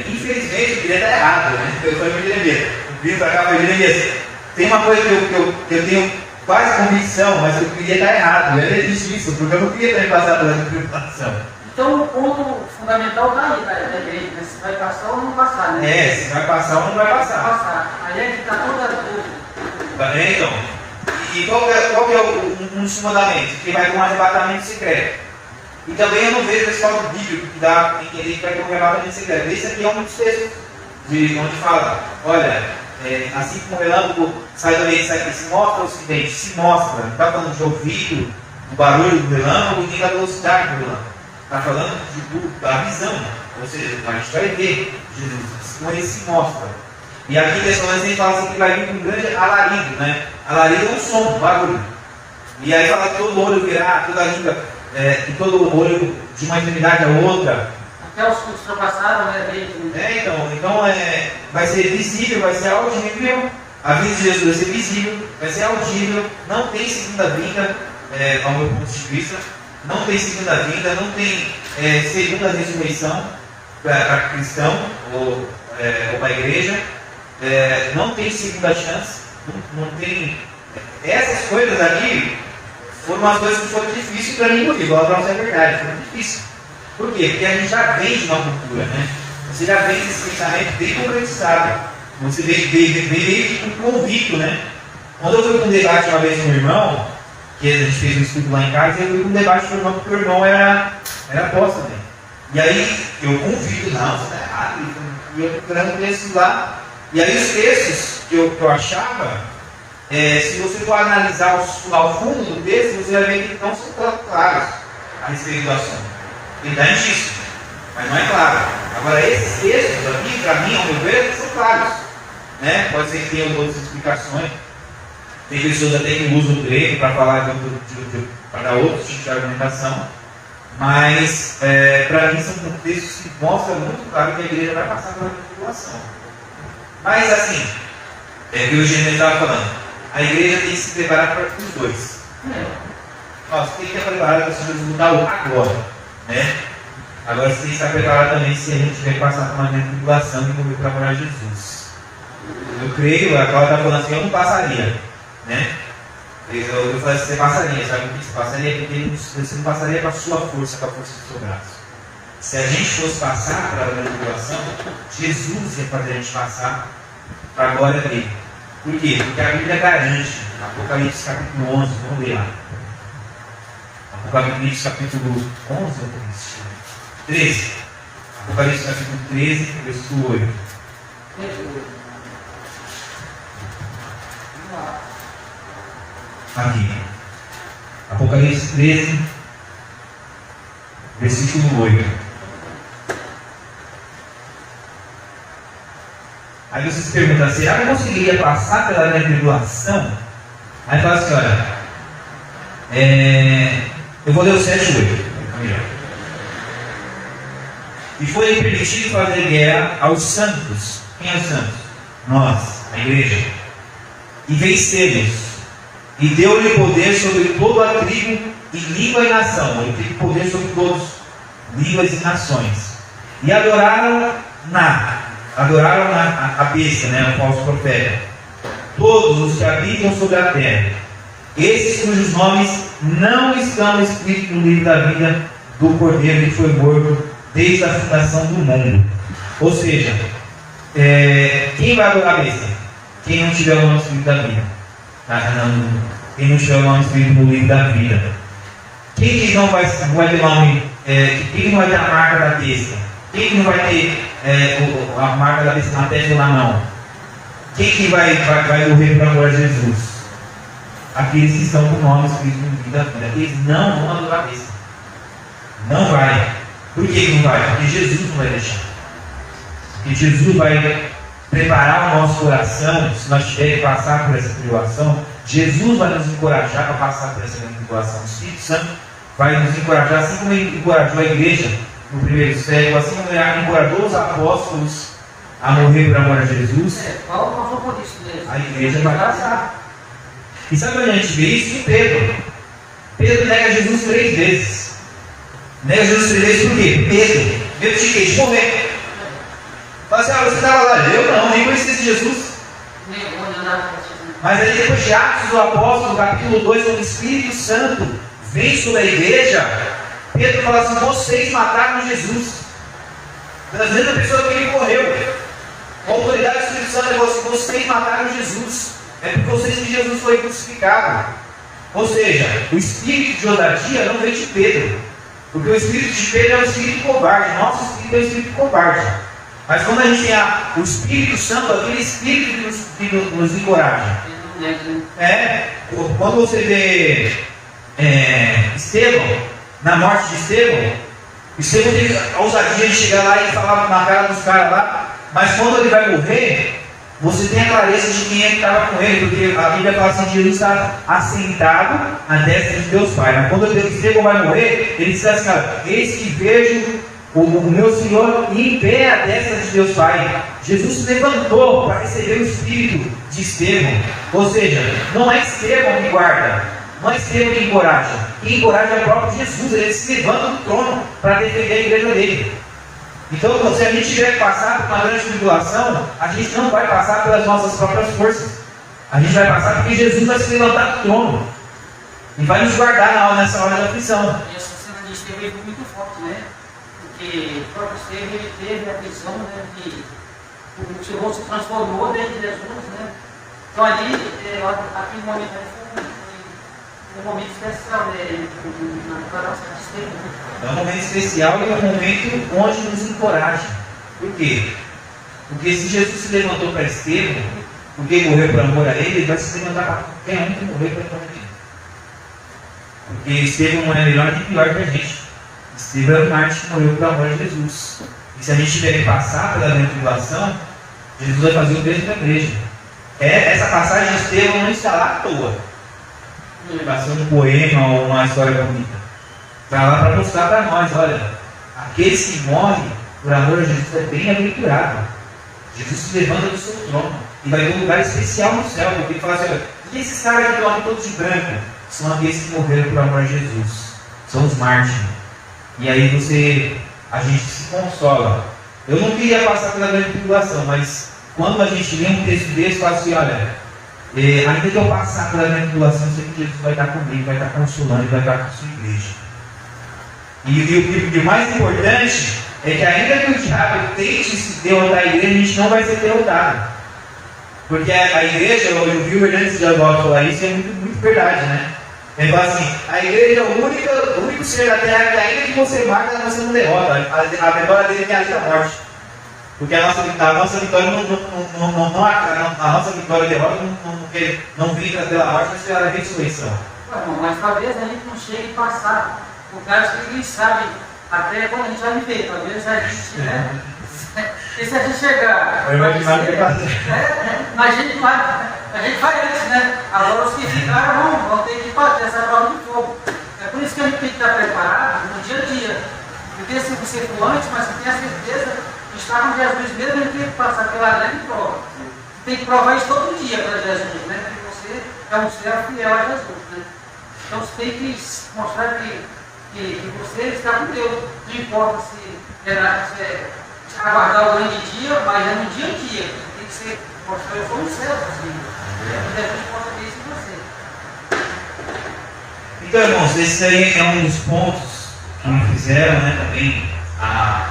B: Infelizmente, o direito está errado, né? Eu sou de Jeremias. O Cristo acaba de Jeremias. Tem uma coisa que eu tenho quase convicção, mas eu queria estar errado. Eu existe isso, porque eu não queria também passar pela grande tribulação.
C: Então o ponto fundamental está aí, da igreja, né? Se vai passar ou não passar, né?
B: Se vai passar ou não vai passar.
C: Aí é que está toda a dúvida.
B: Então, e qual que é um dos fundamentos? Que vai ter um arrebatamento secreto. E também eu não vejo esse respaldo bíblico que dá a entender que vai ter um arrebatamento secreto. Esse aqui é um dos textos onde fala, olha, assim como o relâmpago sai do Oriente, se mostra o Ocidente, se mostra, não está falando de ouvido, do barulho do relâmpago, nem da velocidade do relâmpago. Está falando da visão, ou seja, a gente vai ver Jesus, como ele se mostra. E aqui em Tessalonicenses fala assim que vai vir com um grande alarido, né? Alarido é um som, um barulho. E aí fala que todo olho virá, toda língua, e todo olho de uma extremidade a outra.
C: Até os que ultrapassaram, né?
B: Então vai ser visível, vai ser audível. A vinda de Jesus vai ser visível, vai ser audível, não tem segunda vinda, ao meu ponto de vista. Não tem segunda vinda, não tem segunda ressurreição para cristão ou para a igreja, não tem segunda chance, não tem. Essas coisas aqui foram umas coisas que foram difíceis para mim, porque igual a nossa verdade, foram difíceis. Por quê? Porque a gente já vem de uma cultura, né? Você já vem desse pensamento bem concretizado, você vem com convicto, né? Quando eu fui para um debate uma vez com o irmão, que a gente fez um estudo lá em casa, e eu fui com um debate com o irmão, porque o irmão era apóstolo também. E aí eu convido, não, você está errado. E eu procurando textos lá. E aí os textos que eu achava, se você for analisar ao fundo do texto, você vai ver que não são tão claros a respeito do assunto. Ele dá indício, mas não é claro. Agora, esses textos aqui, para mim, ao meu ver, são claros. Né? Pode ser que tenha outras explicações. Tem pessoas até que usam o grego para falar para dar outro tipo de argumentação. Mas, para mim, são textos que mostram muito claro que a igreja vai passar pela tribulação. Mas, assim, que o Gênesis estava falando, a igreja tem que se preparar para os dois. Nossa, tem que estar preparado para as coisas mudar agora. Né? Agora, você tem que estar preparado também se a gente tiver que passar por uma grande tribulação e morrer para morar a Jesus. Eu creio, a Cláudia está falando assim, eu não passaria. Né? Eu falei assim, você passaria, sabe por que você passaria? Porque você não passaria com a sua força, com a força do seu braço. Se a gente fosse passar para a tribulação, Jesus ia fazer a gente passar para a glória dele. Por quê? Porque a Bíblia garante, Apocalipse capítulo 11, vamos ler lá. Apocalipse capítulo 11 ou 13? Apocalipse capítulo 13, versículo 8. Aqui. Apocalipse 13, versículo 8. Aí você se pergunta, será que eu conseguiria passar pela minha tribulação? Aí fala assim, olha, eu vou ler o 7 e 8. E foi permitido fazer guerra aos santos. Quem é os santos? Nós, a igreja. E vencemos. E deu-lhe poder sobre toda a tribo e língua e nação. Ele teve poder sobre todos, línguas e nações. E adoraram a besta, né, o falso profeta. Todos os que habitam sobre a terra. Esses cujos nomes não estão escritos no livro da vida do Cordeiro que foi morto desde a fundação do mundo. Ou seja, quem vai adorar a besta? Quem não tiver o nome escrito da vida. Quem não tiver o nome escrito no livro da vida. Quem que não vai ter nome? Quem não vai ter a marca da besta? Quem que não vai ter a marca da besta na testa ou na mão? Quem que vai morrer para amor a Jesus? Aqueles que estão com o nome escrito no livro da vida. Eles não vão adorar a besta. Não vai. Por que não vai? Porque Jesus não vai deixar. Porque Jesus vai preparar o nosso coração, se nós tivermos que passar por essa tribulação. Jesus vai nos encorajar para passar por essa tribulação. O Espírito Santo vai nos encorajar, assim como ele encorajou a igreja no primeiro século, assim como ele encorajou os apóstolos a morrer por amor a Jesus.
C: Paulo passou por isso mesmo.
B: A igreja vai passar. E sabe onde a gente vê isso? Em Pedro. Pedro nega Jesus 3 vezes. Nega Jesus 3 vezes por quê? Medo de quê? De morrer. Fala assim, você estava lá, eu não, nem conheci esse Jesus. Mas aí depois de Atos do Apóstolo, capítulo 2, quando o Espírito Santo vem sobre a igreja, Pedro fala assim, vocês mataram Jesus. Da mesma pessoa que ele morreu. A autoridade do Espírito Santo falou assim, vocês mataram Jesus. É por vocês que Jesus foi crucificado. Ou seja, o espírito de ousadia não vem de Pedro. Porque o espírito de Pedro é um espírito covarde. Nosso espírito é um espírito covarde. Mas quando a gente tem o Espírito Santo, aquele espírito que nos encoraja. Quando você vê Estevão, na morte de Estevão teve a ousadia de chegar lá e falar na cara dos caras lá, mas quando ele vai morrer, você tem a clareza de quem é que estava com ele, porque a Bíblia fala assim, Jesus está assentado à destra de Deus Pai. Mas quando Estevão vai morrer, ele diz assim, cara, eis que vejo o meu Senhor em pé à destra de Deus Pai. Jesus se levantou para receber o espírito de Estevão. Ou seja, não é Estevão que guarda, não é Estevão que encoraja. Quem encoraja é o próprio Jesus. Ele se levanta do trono para defender a igreja dele. Então, se a gente tiver que passar por uma grande tribulação, a gente não vai passar pelas nossas próprias forças. A gente vai passar porque Jesus vai se levantar do trono e vai nos guardar nessa hora da aflição.
C: E essa cena de Estevão é muito forte, né? Porque o próprio Estevão teve a visão, né, que o Senhor se transformou dentro de Jesus, né? Então ali, aquele momento ali um momento especial, né? Na nossa testemunha.
B: É um momento especial e é um momento onde nos encoraja. Por quê? Porque se Jesus se levantou para Estevão, porque morreu por amor a ele vai se levantar para qualquer um que morreu por amor a ele. Porque Estevão não é melhor nem pior que a gente. Estevão é o mártir que morreu por amor a Jesus. E se a gente tiver que passar pela grande tribulação, Jesus vai fazer o mesmo da igreja. Essa passagem de Estevão não está lá à toa. Não vai ser um poema ou uma história bonita. Está lá para mostrar para nós, olha, aqueles que morrem por amor a Jesus é bem-aventurado. Jesus se levanta do seu trono e vai ter um lugar especial no céu, porque ele fala assim, olha, e esses caras que dormem todos de branco? São aqueles que morreram por amor a Jesus. São os mártires. E aí a gente se consola. Eu não queria passar pela grande tribulação, mas quando a gente lê um texto desse, fala assim, olha, ainda que eu passar pela grande tribulação, eu sei que Jesus vai estar comigo, vai estar consolando e vai estar com a sua igreja. E o mais importante é que ainda que o diabo tente se derrotar a igreja, a gente não vai ser derrotado. Porque a igreja, eu vi o Hernandes de Alvaldo falar isso, e é muito verdade, né? Ele fala assim, a igreja é o único ser da terra que ainda que você marca, você não derrota. A vitória dele é a morte. Porque a nossa vitória a nossa vitória e derrota não vem pela morte, mas pela ressurreição.
C: Mas talvez a gente não chegue a passar. O caso que eles sabem até quando a gente vai viver. Talvez a gente, né? E se a gente chegar.
A: Eu imaginava que
C: Mas a gente vai antes, né? Agora os que ficaram vão ter que fazer essa prova de fogo. É por isso que a gente tem que estar preparado no dia a dia. Porque se você for antes, mas você tem a certeza de estar com Jesus mesmo, ele tem que passar pela grande prova. Você tem que provar isso todo dia para Jesus, né? Porque você é um ser fiel a Jesus, né? Então você tem que mostrar que você está com Deus. Não importa se aguardar o grande dia, mas é no dia a dia. Tem que ser mostrar eu sou um céu, assim. E Jesus possa ver isso em você.
B: Então, irmãos, esse aí é um dos pontos que me fizeram, né, também a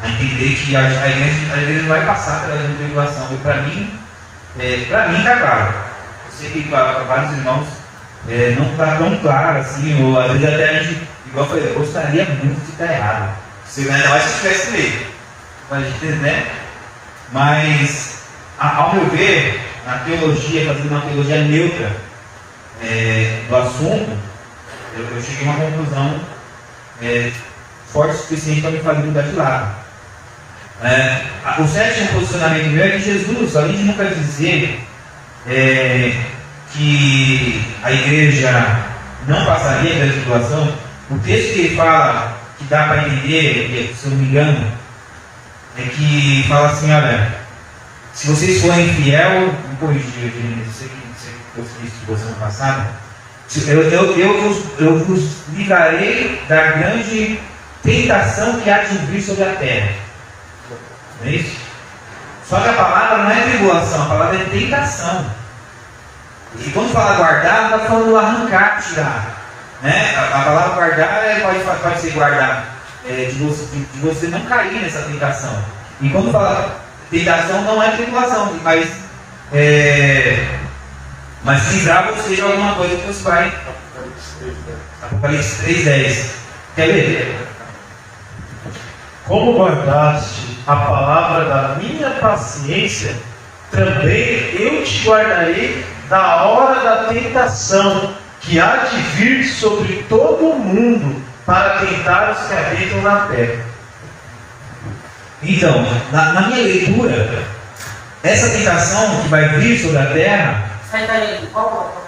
B: entender que a igreja não vai passar pela grande tribulação. E para mim está claro. Eu sei que para vários irmãos não está tão claro assim, ou às vezes até a gente, igual eu falei, eu gostaria muito de estar errado. Se ainda mais se estivesse meio. Né? Mas, ao meu ver, na teologia, fazendo uma teologia neutra do assunto, eu cheguei a uma conclusão forte o suficiente para me fazer mudar de lado. O sétimo posicionamento meu é que Jesus, além de nunca dizer que a igreja não passaria pela tribulação, o texto que ele fala, que dá para entender, se eu não me engano, é que fala assim, olha, se vocês forem fiel, me corrigir, eu sei que eu fiz isso de você no passado, eu vos livrarei da grande tentação que há de vir sobre a terra. Não é isso? Só que a palavra não é tribulação, a palavra é tentação. E quando fala guardar, não está falando arrancar, tirar. Né? A palavra guardar pode ser guardar de você não cair nessa tentação. E quando fala tentação, não é tribulação, mas livrar você de alguma coisa que você vai. Apocalipse 3:10. Quer ler?
A: Como guardaste a palavra da minha paciência, também eu te guardarei da hora da tentação, que há de vir sobre todo o mundo, para tentar os que habitam na terra.
B: Então, na minha leitura, essa tentação que vai vir sobre a terra.
C: Sai daí, qual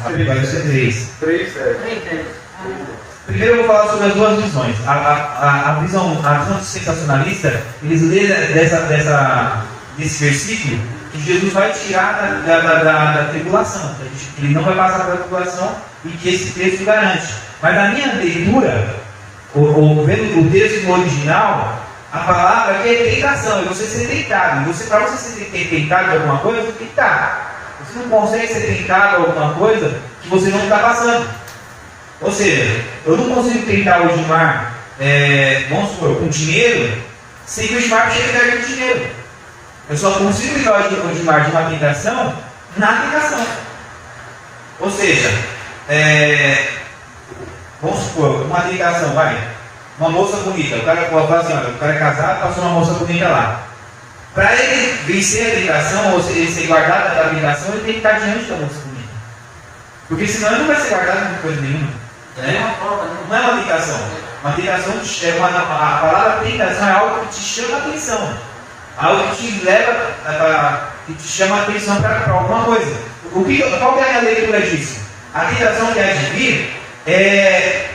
B: Apocalipse 3.
C: 3.
B: Primeiro eu vou falar sobre as duas visões. A visão sensacionalista, eles lêem desse versículo que Jesus vai tirar da tribulação. Ele não vai passar pela tribulação e que esse texto garante. Mas na minha leitura, vendo o texto no original, a palavra aqui é tentação, é você ser tentado. Para você ser tentado de alguma coisa, você tem que estar. Você não consegue ser tentado de alguma coisa que você não está passando. Ou seja, eu não consigo tentar o Gilmar, vamos supor, com dinheiro, sem que o Gilmar chegue perto do dinheiro. Eu só consigo livrar o Gilmar de uma tentação na tentação. Ou seja, vamos supor, uma tentação, vai. Uma moça bonita, o cara fala assim, olha, o cara é casado, passou uma moça bonita lá. Para ele vencer a tentação, ou ele ser guardado da tentação, ele tem que estar diante da moça bonita. Porque senão ele não vai ser guardado de coisa nenhuma. Né? Não é uma tentação. Uma tentação, a palavra tentação é algo que te chama a atenção. Algo que te leva, que te chama a atenção para alguma coisa. Qual é a leitura disso? A tentação que há de vir é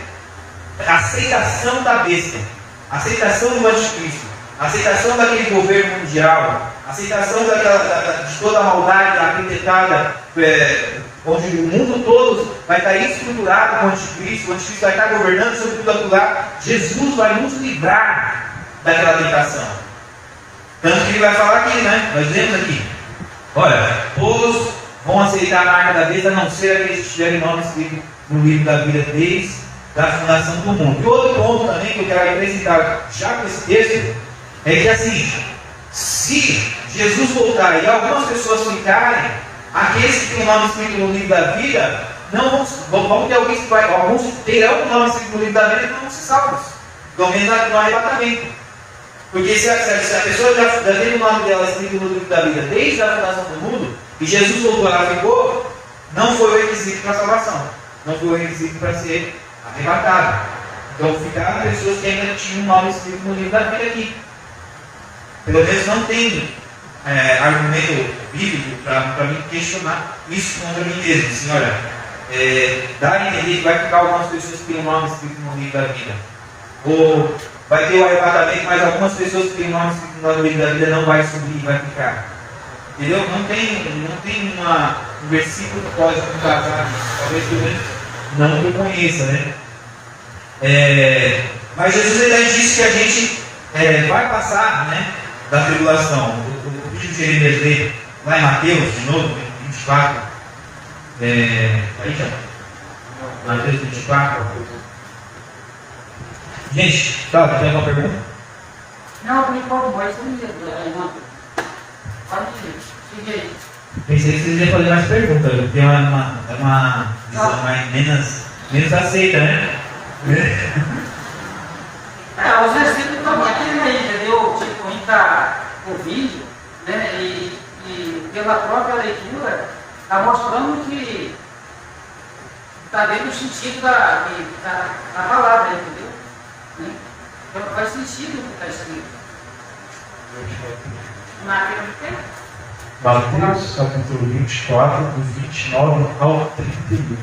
B: a aceitação da besta, a aceitação do anticristo, a aceitação daquele governo mundial, a aceitação de toda a maldade arquitetada, onde o mundo todo vai estar estruturado com o anticristo vai estar governando sobre tudo aquilo lá. Jesus vai nos livrar daquela tentação. Tanto que ele vai falar aqui, né? Nós lemos aqui. Olha, todos vão aceitar a marca da besta, a não ser aqueles que tiverem nome escrito no livro da vida desde a fundação do mundo. E outro ponto também que eu quero acrescentar já com esse texto é que assim, se Jesus voltar e algumas pessoas ficarem, aqueles que têm o nome escrito no livro da vida, não vão ter alguns terão o nome escrito no livro da vida e não vão ser salvos, pelo menos no arrebatamento. Porque se a pessoa já teve o nome dela escrito no livro da vida desde a fundação do mundo, e Jesus voltou, ela ficou, não foi o requisito para a salvação, não foi o requisito para ser arrebatada. Então ficaram pessoas que ainda tinham o nome escrito no livro da vida aqui. Pelo menos não tem argumento bíblico para me questionar isso contra mim mesmo. Assim, olha, dá a entender que vai ficar algumas pessoas que têm o nome escrito no livro da vida. Ou vai ter o arrebatamento, mas algumas pessoas que têm o nome escrito no livro da vida não vai subir e vai ficar. Entendeu? Não tem um versículo que pode casar. Talvez pelo menos não me conheça, né? Mas Jesus ele disse que a gente vai passar, né, da tribulação. O vídeo de Jeremias dele, lá em Mateus, de novo, 24. Mateus 24. Gente, tá, tem alguma pergunta?
C: Não, por enquanto, mas pode seguir aí.
B: Pensei que vocês iam fazer mais perguntas, porque é uma visão menos aceita, né?
C: Os versículos estão aqui aí, entendeu? Tipo, a gente está ouvindo, né? E pela própria leitura, está mostrando que está dentro do sentido da palavra, entendeu? Né? Então faz sentido o que está escrito.
A: Mateus capítulo 24, do 29 ao 31.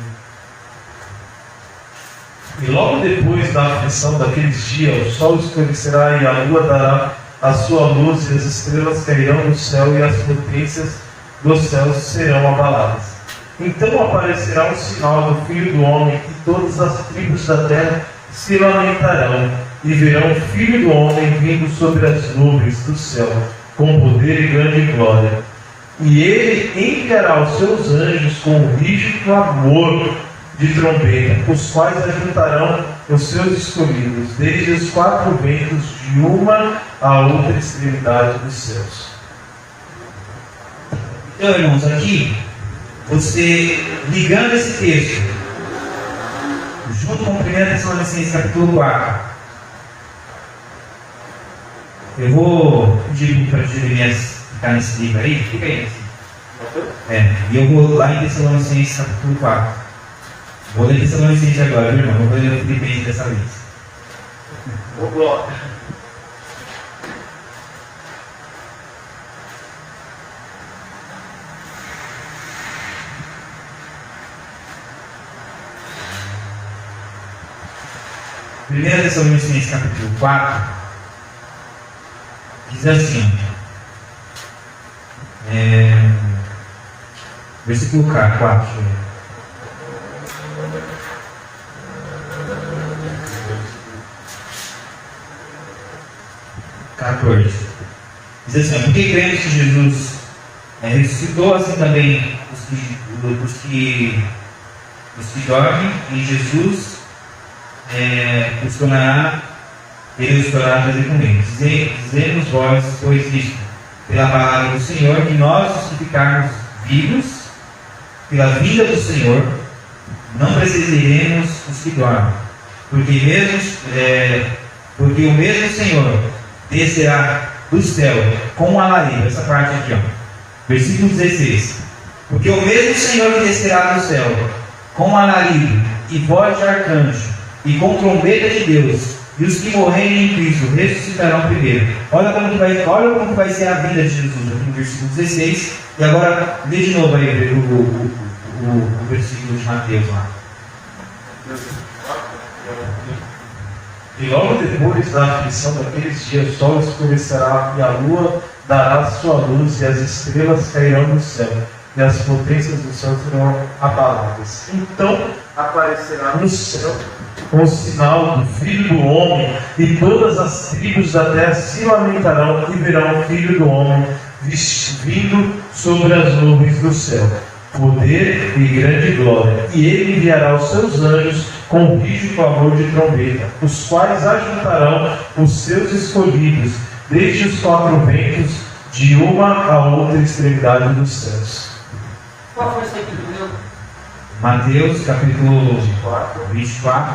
A: E logo depois da aflição daqueles dias, o sol escurecerá e a lua dará a sua luz, e as estrelas cairão no céu, e as potências dos céus serão abaladas. Então aparecerá um sinal do Filho do Homem, e todas as tribos da terra se lamentarão, e verão o Filho do Homem vindo sobre as nuvens do céu, com poder e grande glória. E ele enviará os seus anjos com um rígido clamor de trombeta, os quais ajuntarão os seus escolhidos, desde os quatro ventos, de uma a outra extremidade dos céus.
B: Então, irmãos, aqui, você ligando esse texto, junto com 1 Tessalonicenses capítulo 4, eu vou pedir para Jeremias ficar nesse livro aí, fica aí nesse. E eu vou lá em Tessalonicenses capítulo 4. Vou ler Tessalonicenses agora, viu, irmão? Vou ler o Filipenses dessa vez.
A: Glória.
B: Primeira Tessalonicenses capítulo 4 diz assim, versículo 4. 14. Diz assim, porque cremos que Jesus ressuscitou, assim também os que dormem em Jesus, ele os tornará trazer com ele. Dizemos vós, pois isto, pela palavra do Senhor, que nós, os que ficarmos vivos, pela vinda do Senhor, não precisaremos os que dormem, porque o mesmo Senhor descerá do céu com um alarido. Essa parte aqui, ó, versículo 16. Porque o mesmo Senhor que descerá do céu com um alarido e voz de arcanjo e com trombeta de Deus, e os que morrerem em Cristo ressuscitarão primeiro. Olha como que vai ser a vida de Jesus aqui no versículo 16. E agora lê de novo aí o versículo de Mateus lá.
A: E logo depois da aflição daqueles dias, o sol escurecerá e a lua dará sua luz e as estrelas cairão do céu e as potências do céu serão abaladas. Então aparecerá no céu o sinal do Filho do Homem, e todas as tribos da terra se lamentarão e verão o Filho do Homem vindo sobre as nuvens do céu, poder e grande glória. E ele enviará os seus anjos com rígido clamor de trombeta, os quais ajuntarão os seus escolhidos desde os quatro ventos, de uma a outra extremidade dos céus.
C: Qual foi esse aqui do meu?
B: Mateus capítulo 24,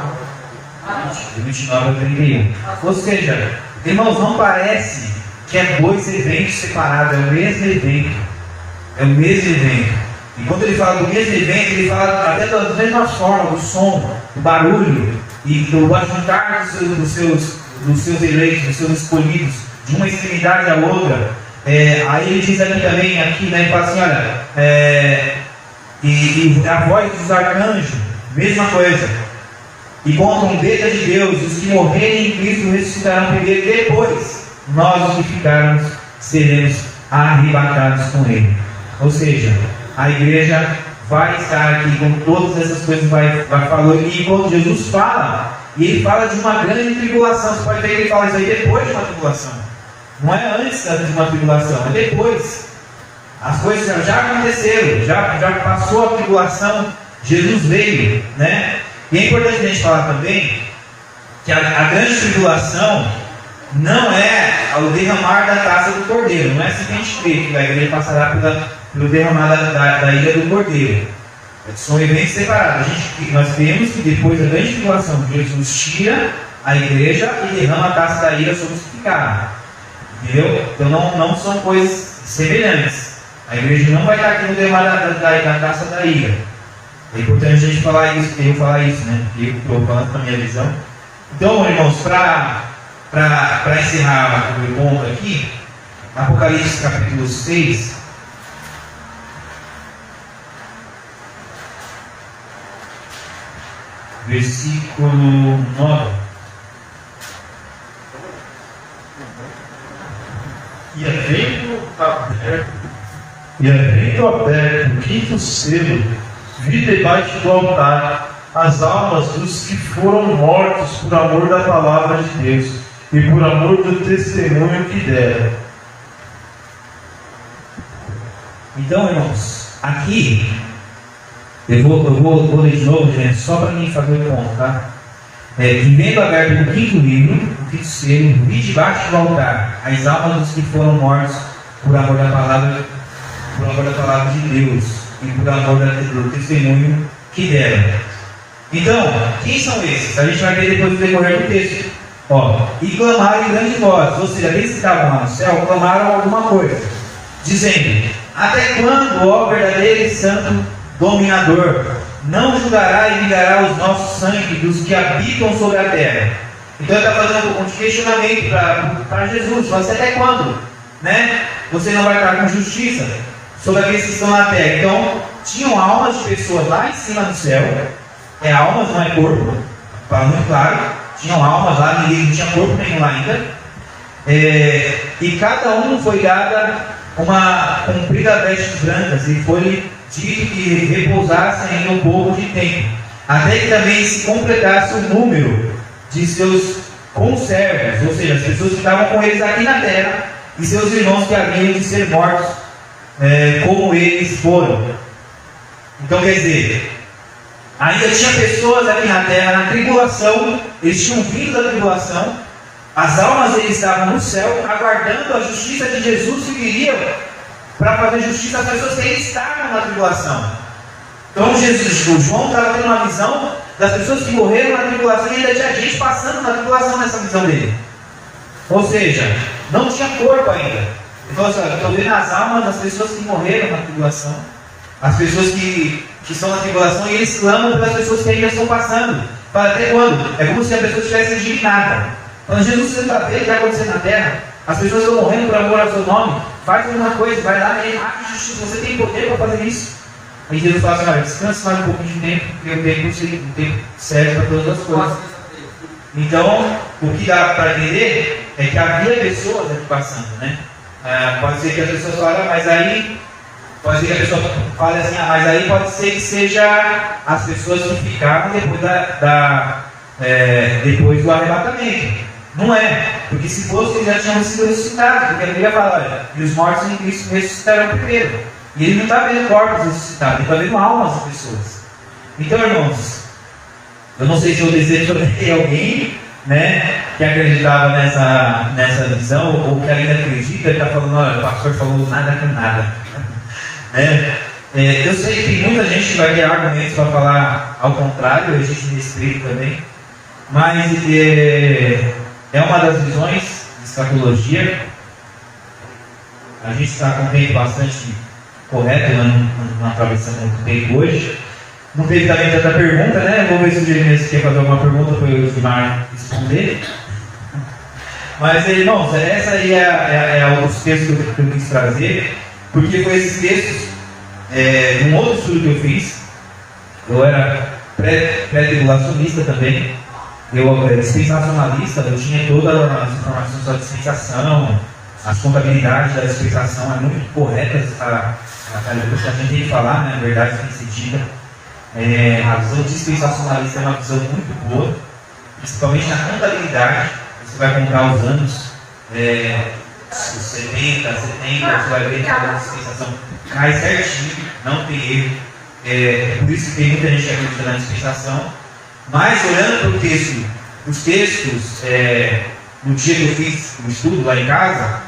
B: de 29 a 31. Ou seja, irmãos, não parece que é dois eventos separados, é o mesmo evento. É o mesmo evento. E quando ele fala do mesmo evento, ele fala até da mesma forma, do som, do barulho e do ajuntar dos seus eleitos, dos seus escolhidos, de uma extremidade à outra. Aí ele diz aqui também, ele fala assim, olha, e a voz dos arcanjos, mesma coisa. E com a trombeta de Deus, os que morrerem em Cristo ressuscitarão primeiro, depois nós os que ficarmos seremos arrebatados com Ele. Ou seja, a igreja vai estar aqui com todas essas coisas, vai falar. E quando Jesus fala, e ele fala de uma grande tribulação, você pode ver que ele fala isso aí depois de uma tribulação. Não é antes de uma tribulação, é depois. As coisas já aconteceram, já passou a tribulação, Jesus veio, né? E é importante a gente falar também que a grande tribulação não é o derramar da taça do Cordeiro. Não é assim que a gente crê que a igreja passará pelo derramar da ira do Cordeiro. São eventos separados. Nós cremos que depois da grande tribulação, Jesus tira a igreja e derrama a taça da ira sobre os que ficaram. Entendeu? Então não são coisas semelhantes. A igreja não vai estar aqui no derramar da taça da ira. É importante a gente falar isso, eu falar isso, né? Eu estou falando com a minha visão. Então, irmãos, para encerrar o ponto aqui, Apocalipse capítulo 6, versículo 9.
A: E havendo aberto o quinto selo, vi debaixo do altar as almas dos que foram mortos por amor da palavra de Deus e por amor do testemunho que deram.
B: Então, irmãos, aqui eu vou ler de novo, gente, só para mim fazer o ponto, tá? E vendo aberto o quinto livro, o quinto selo, vi debaixo do altar as almas dos que foram mortos por amor da palavra de Deus e por amor do testemunho que deram. Então, quem são esses? A gente vai ver depois do decorrer do texto. E clamaram em grande voz, ou seja, eles que estavam lá no céu clamaram alguma coisa, dizendo: até quando, ó verdadeiro e santo dominador, não julgará e vingará os nossos sangue dos que habitam sobre a terra? Então ele está fazendo um questionamento para Jesus, mas até quando? Né? Você não vai estar com justiça sobre aqueles que estão na terra. Então, tinham almas de pessoas lá em cima no céu, almas, não é corpo, para muito claro, tinham almas lá, ninguém não tinha corpo nenhum lá ainda, e cada um foi dada uma comprida vestes brancas, e foi dito que repousassem ainda um pouco de tempo, até que também se completasse o número de seus conservos, ou seja, as pessoas que estavam com eles aqui na terra, e seus irmãos que haviam de ser mortos, como eles foram. Então, quer dizer, ainda tinha pessoas aqui na terra, na tribulação, eles tinham vindo da tribulação, as almas deles estavam no céu, aguardando a justiça de Jesus que viria para fazer justiça às pessoas que ainda estavam na tribulação. Então o João estava tendo uma visão das pessoas que morreram na tribulação e ainda tinha gente passando na tribulação nessa visão dele. Ou seja, não tinha corpo ainda. Ele falou assim: estou vendo as almas das pessoas que morreram na tribulação, as pessoas que estão na tribulação, e eles clamam pelas pessoas que ainda estão passando. Fala, até quando? É como se a pessoa estivesse indignada. Falando: Jesus, você está vendo o que está acontecendo na terra? As pessoas estão morrendo por amor ao seu nome. Faz alguma coisa, vai lá e age justiça. Você tem poder para fazer isso. Aí Jesus fala assim: olha, descanse mais um pouquinho de tempo, porque o tempo serve para todas as coisas. Então, o que dá para entender é que havia pessoas aqui passando, né? Pode ser que as pessoas falem, mas aí, pode ser que a pessoa fale assim, mas aí pode ser que seja as pessoas que ficaram depois do arrebatamento. Não é, porque se fosse, eles já tinham sido ressuscitados, porque a Bíblia fala, olha, e os mortos em Cristo ressuscitarão primeiro. E ele não está vendo corpos ressuscitados, ele está vendo almas de pessoas. Então, irmãos, eu não sei se eu desejo ter alguém, né, que acreditava nessa visão, ou que ainda acredita, ele está falando: olha, o pastor falou nada com nada. Né? Eu sei que tem muita gente que vai ter argumentos para falar ao contrário, a gente respeita também, mas é uma das visões de escatologia. A gente está com um tempo bastante correto, não atravessando muito tempo hoje. Não teve também tanta pergunta, né? Vou ver se o Jeremias quer fazer alguma pergunta para o Edmar responder. Mas, irmãos, essa aí é os textos que eu quis trazer, porque foi esses textos, num outro estudo que eu fiz. Eu era pré-tribulacionista também, eu era dispensacionalista, eu tinha todas as informações da dispensação, as contabilidades da dispensação, é muito corretas, a gente tem que falar, né? A verdade tem que ser dita. A visão dispensacionalista é uma visão muito boa, principalmente na contabilidade. Você vai comprar os anos, os 70, você vai ver que a dispensação cai certinho, não tem erro. É por isso que tem muita gente que acredita na dispensação. Mas olhando para os textos, no dia que eu fiz o estudo lá em casa,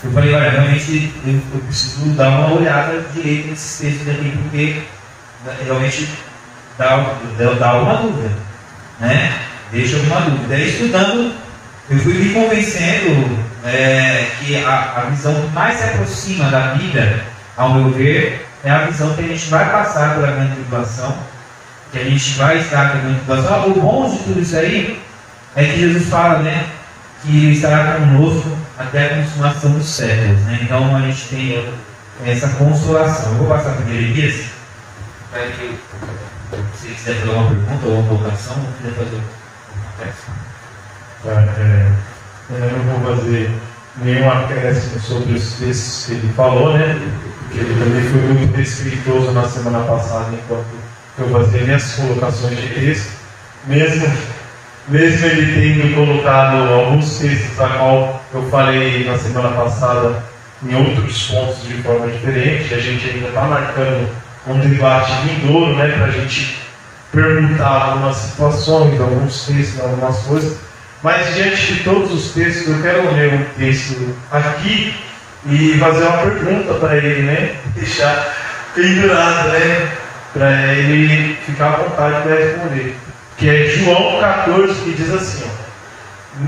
B: eu falei: olha, realmente eu preciso dar uma olhada direito nesses textos aqui, porque realmente dá alguma dúvida, né? Deixa alguma dúvida. Aí, estudando, eu fui me convencendo que a visão que mais se aproxima da vida, ao meu ver, é a visão que a gente vai passar pela grande tribulação, que a gente vai estar pela grande tribulação. O bom de tudo isso aí é que Jesus fala, né, que estará conosco até a consumação dos séculos, né? Então a gente tem essa consolação. Eu vou passar para o Jeremias. Se quiser fazer uma pergunta ou uma colocação, ou quiser fazer
A: eu não vou fazer nenhum acréscimo sobre os textos que ele falou, né? Porque ele também foi muito respeitoso na semana passada, enquanto eu fazia minhas colocações de texto. Mesmo ele tendo colocado alguns textos a qual eu falei na semana passada em outros pontos de forma diferente, a gente ainda está marcando um debate vindouro, né, para a gente perguntar algumas situações, alguns textos, algumas coisas. Mas diante de todos os textos, eu quero ler um texto aqui e fazer uma pergunta para ele, né, deixar pendurado, né, para ele ficar à vontade para responder. Que é João 14, que diz assim: ó,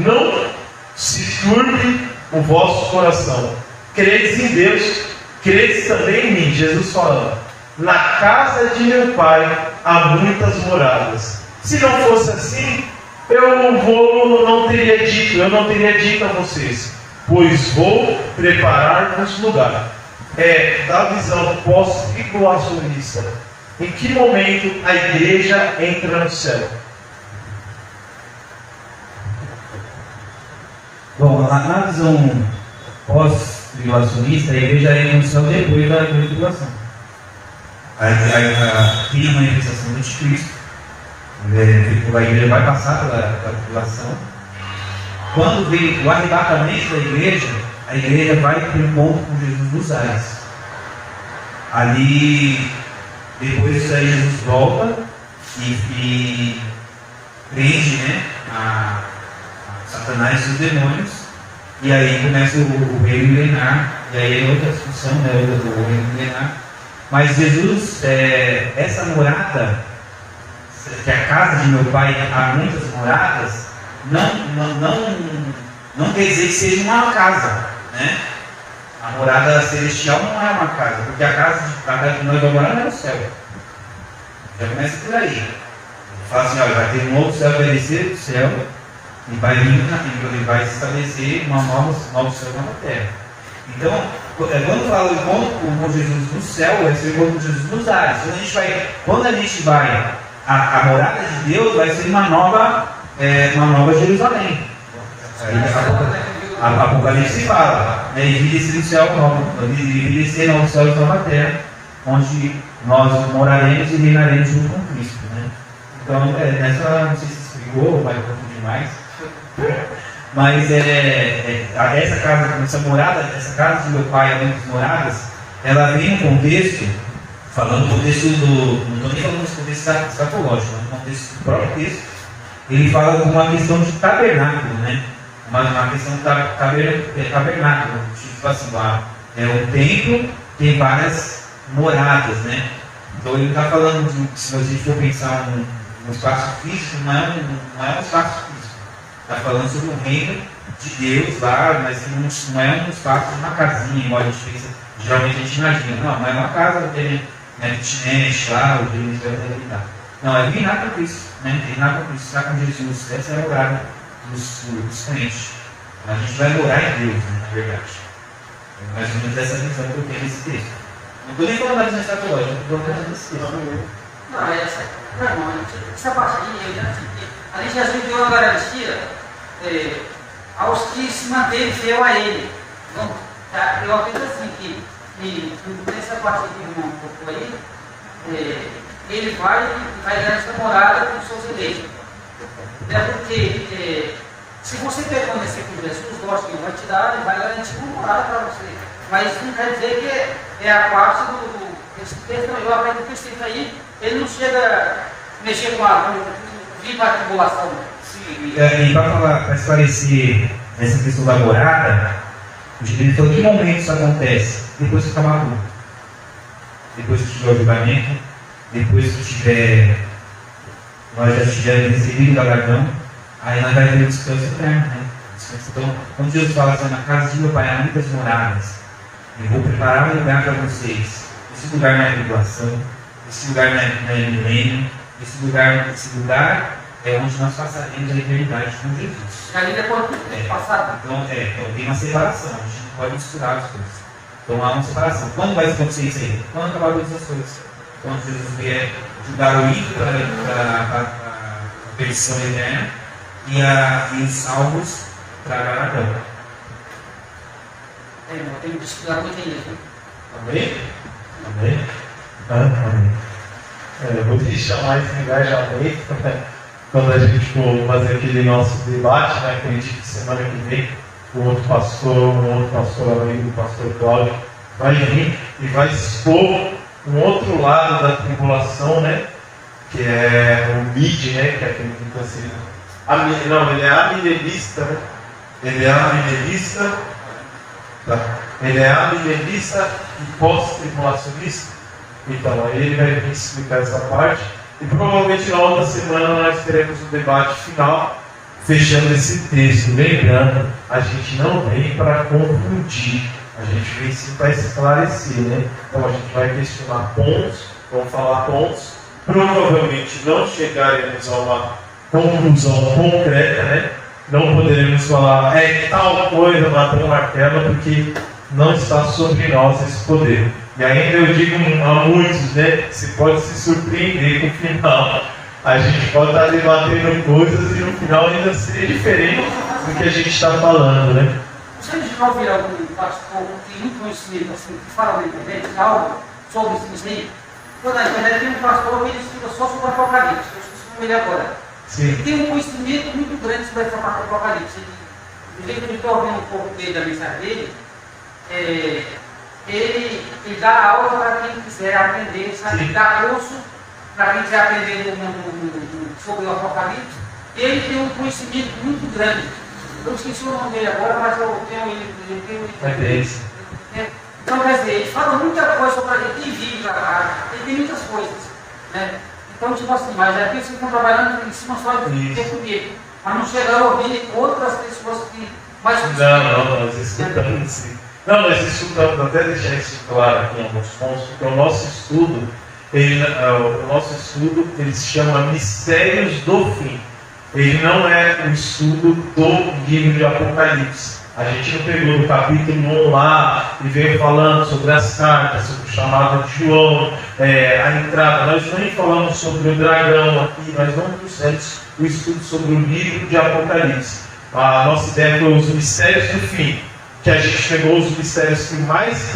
A: não se turbe o vosso coração, credes em Deus, credes também em mim. Jesus falando: na casa de meu pai há muitas moradas. Se não fosse assim, eu não teria dito a vocês, pois vou preparar-vos lugar. Da visão pós-tribulacionista, em que momento a igreja entra no céu?
B: Bom, na visão pós-tribulacionista, a igreja entra no céu depois da grande tribulação. Tem uma manifestação do Anticristo. A igreja vai passar pela tribulação. Quando vem o arrebatamento da igreja, a igreja vai para o encontro com Jesus dos ares. Ali, depois disso aí, Jesus volta e prende, né, a Satanás e os demônios. E aí começa o reino milenar. E aí é outra discussão, né, do reino milenar. Mas Jesus, essa morada, que a casa de meu pai há muitas moradas, não quer dizer que seja uma casa, né? A morada celestial não é uma casa, porque a casa que nós vamos morar não é o céu. Já começa por aí. Fala assim, olha, vai ter um novo céu, vai descer do céu, e vai vir ele vai estabelecer uma novo céu na terra. Então, quando fala com Jesus no céu, vai ser com Jesus nos ares. Quando a gente vai, a morada de Deus vai ser uma nova Jerusalém. A Apocalipse fala, e vir descer do céu novo, vir descer novo céu e nova terra, onde nós moraremos e reinaremos junto com Cristo. Né? Então, não sei se explicou, vai confundir mais. Mas essa casa de meu pai, além das moradas, ela vem no contexto, falando no contexto não estou nem falando no contexto escatológico, mas no contexto do próprio texto, ele fala de uma questão de tabernáculo, né? Uma questão de tabernáculo, tipo assim, o templo tem várias moradas, né? Então ele está falando de, se a gente for pensar no espaço físico, não é um espaço físico. Está falando sobre o reino de Deus lá, mas não é um espaço de uma casinha, igual a gente pensa, geralmente a gente imagina. Não é uma casa, tem kitnet lá, o Deus vai habitar. Não, é reinar com Cristo, né? Reinar com Cristo, estar com Jesus. Essa é a morada dos crentes. A gente vai morar em Deus, né, na verdade. É mais ou menos essa visão que eu tenho nesse texto. Não estou nem falando da visão escatológica, estou falando desse texto.
C: Essa parte aí, a gente Jesus deu uma garantia aos que se mantêm fiel a Ele. Então, eu acredito assim que nessa parte que o irmão colocou aí, ele vai dar essa morada com os seus eleitos. Porque se você permanecer com Jesus, gosta que Ele vai te dar, Ele vai garantir uma morada para você. Mas isso não quer dizer que é a parte do texto. Eu acredito que esse texto aí, ele não chega a mexer com a viva a tribulação.
B: Sim, e para esclarecer essa questão da morada, ele falou: que momento isso acontece? Depois que acabar tudo. Depois que tiver o julgamento, depois que nós já tivermos recebido o galardão, aí nós vamos ver o descanso eterno. Né? Então, quando Jesus fala assim: na casa de meu pai há muitas moradas, eu vou preparar um lugar para vocês. Esse lugar não é tribulação, esse lugar não é milênio, esse lugar é onde nós passaremos a eternidade com Jesus.
C: Ali depois passar.
B: Então, tem uma separação, a gente não pode misturar as coisas. Então há uma separação. Quando vai acontecer isso aí? Quando acabar todas as coisas. Quando Jesus vier julgar o ímpio para a perdição eterna e os salvos para a galardão.
C: Eu tenho que estudar muito isso.
A: Amém? Amém? Amém. Eu vou te chamar esse engajamento, né? Quando a gente for fazer aquele nosso debate, né? Acredito que semana que vem um outro pastor amigo, o pastor Cláudio, vai vir e vai expor um outro lado da tribulação, né? Que é o mid, né? Que é aquele que está assim. Não, ele é amilenista, né? Ele é amilenista. Tá? Ele é amilenista e pós-tribulacionista. Então, aí ele vai vir explicar essa parte. E provavelmente na outra semana nós teremos o debate final, fechando esse texto. Lembrando, a gente não vem para confundir, a gente vem sim para esclarecer, né? Então a gente vai questionar pontos, vamos falar pontos. Provavelmente não chegaremos a uma conclusão concreta, né? Não poderemos falar, tal coisa, matou um martelo, porque não está sobre nós esse poder. E ainda eu digo a muitos, né? Você pode se surpreender com o final. A gente pode estar debatendo coisas e no final ainda ser diferente do que a gente está falando, né?
C: Você já ouviu algum pastor que tem muito conhecimento assim, que fala na internet algo sobre isso aí? Então, na internet tem um pastor que ele estuda só sobre o Apocalipse. Eu estou com ele agora.
A: Sim.
C: Ele tem um conhecimento muito grande sobre essa parte do Apocalipse. Do jeito que eu estou ouvindo um pouco dele, da mensagem dele, ele dá aula para quem quiser aprender, sabe? Ele dá curso para quem quiser aprender sobre o Apocalipse. Ele tem um conhecimento muito grande. Eu esqueci o nome dele agora, mas eu tenho ele. Então, quer dizer, ele fala muita coisa sobre a gente, tem vídeo gravado, tem muitas coisas, né? Então, tipo assim, mas é que vocês estão trabalhando em cima só de ter comigo, para não chegar a ouvir outras pessoas que mais...
A: Não, nós escutamos sim. Não, nós escutamos, até deixar isso claro aqui em alguns pontos, porque o nosso estudo, ele se chama Mistérios do Fim. Ele não é o estudo do livro de Apocalipse. A gente não pegou no capítulo 1 lá e veio falando sobre as cartas, sobre o chamado de João, a entrada. Nós nem falamos sobre o dragão aqui, nós não trouxemos o estudo sobre o livro de Apocalipse. A nossa ideia foi os mistérios do fim, que a gente pegou os mistérios que mais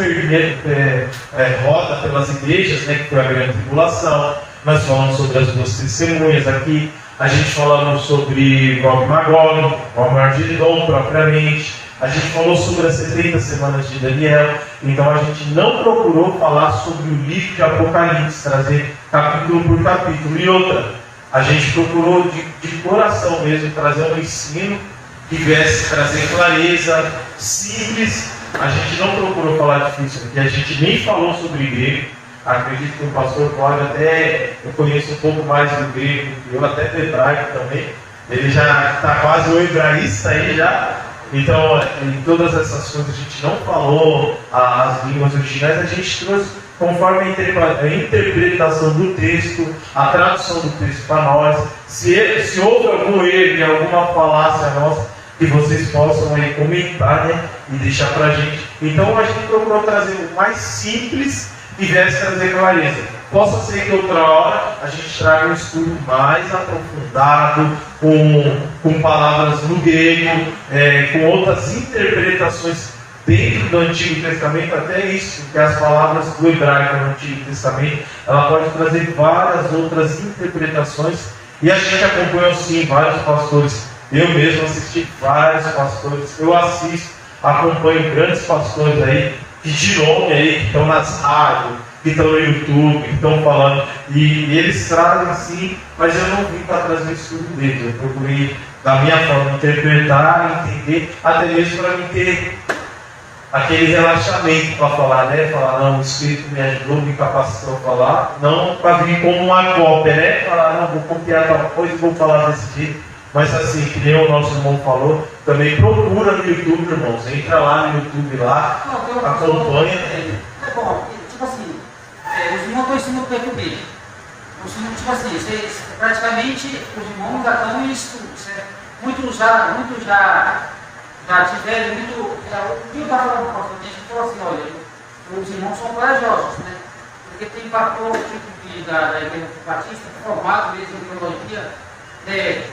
A: roda pelas igrejas, né, que foi a grande tribulação. Nós falamos sobre as duas testemunhas aqui, a gente falamos sobre Gog e Magog, o Armagedon propriamente. A gente falou sobre as 70 semanas de Daniel. Então a gente não procurou falar sobre o livro de Apocalipse, trazer capítulo por capítulo. E outra, a gente procurou de coração mesmo trazer um ensino que viesse trazer clareza, simples. A gente não procurou falar difícil, porque a gente nem falou sobre grego. Acredito que o pastor pode até, eu conheço um pouco mais do grego, eu até do hebraico também. Ele já está quase o hebraísta aí já. Então, em todas essas coisas a gente não falou as línguas originais, a gente trouxe conforme a interpretação do texto, a tradução do texto para nós. Se houve algum erro e alguma falácia nossa, que vocês possam aí comentar, né, e deixar para a gente. Então a gente procurou trazer o mais simples e viesse trazer clareza. Possa ser que outra hora a gente traga um estudo mais aprofundado, com palavras no grego, com outras interpretações dentro do Antigo Testamento, até isso, porque as palavras do hebraico no Antigo Testamento, ela pode trazer várias outras interpretações, e a gente acompanhou sim vários pastores. Eu mesmo assisti vários pastores, eu assisto, acompanho grandes pastores aí, de nome aí, que estão nas rádios, que estão no YouTube, que estão falando, e eles trazem sim, mas eu não vim para trazer o estudo deles, eu procurei da minha forma interpretar, entender, até mesmo para não ter aquele relaxamento para falar, né? Falar, não, o Espírito me ajudou, me capacitou a falar, não para vir como uma cópia, né? Falar, não, vou copiar tal coisa e vou falar desse jeito. Mas assim, que nem o nosso irmão falou, também procura no YouTube, irmãos. Entra lá no YouTube lá, acompanha.
C: Bom, tipo assim, os irmãos estão ensinando o PQB. Tipo assim, vocês, praticamente os irmãos já estão em estudo, certo? Muitos já tiveram muito. O que eu estava falando com o pastor, a gente falou assim, olha, os irmãos são corajosos, né? Porque tem pastor tipo da Igreja Batista, formado mesmo em teologia,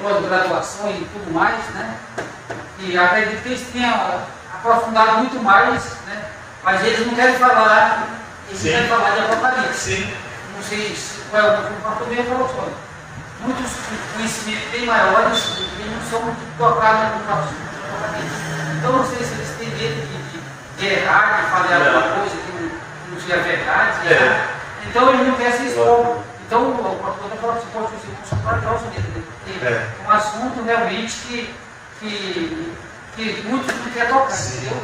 C: pós-graduação e tudo mais, né? E acredito que eles tenham aprofundado muito mais, né? Mas eles não querem falar, querem falar de Apocalipse.
A: Sim.
C: Não sei se qual é o pastor mesmo falou assim, muitos conhecimentos bem maiores e não são tocados no Apocalipse. Então não sei se eles têm medo de errar, de falar alguma coisa que não seja verdade. Então eles não querem se expor. Então o pastor falou assim, pode ser um corajoso mesmo. É um assunto realmente que muitos não querem tocar, entendeu?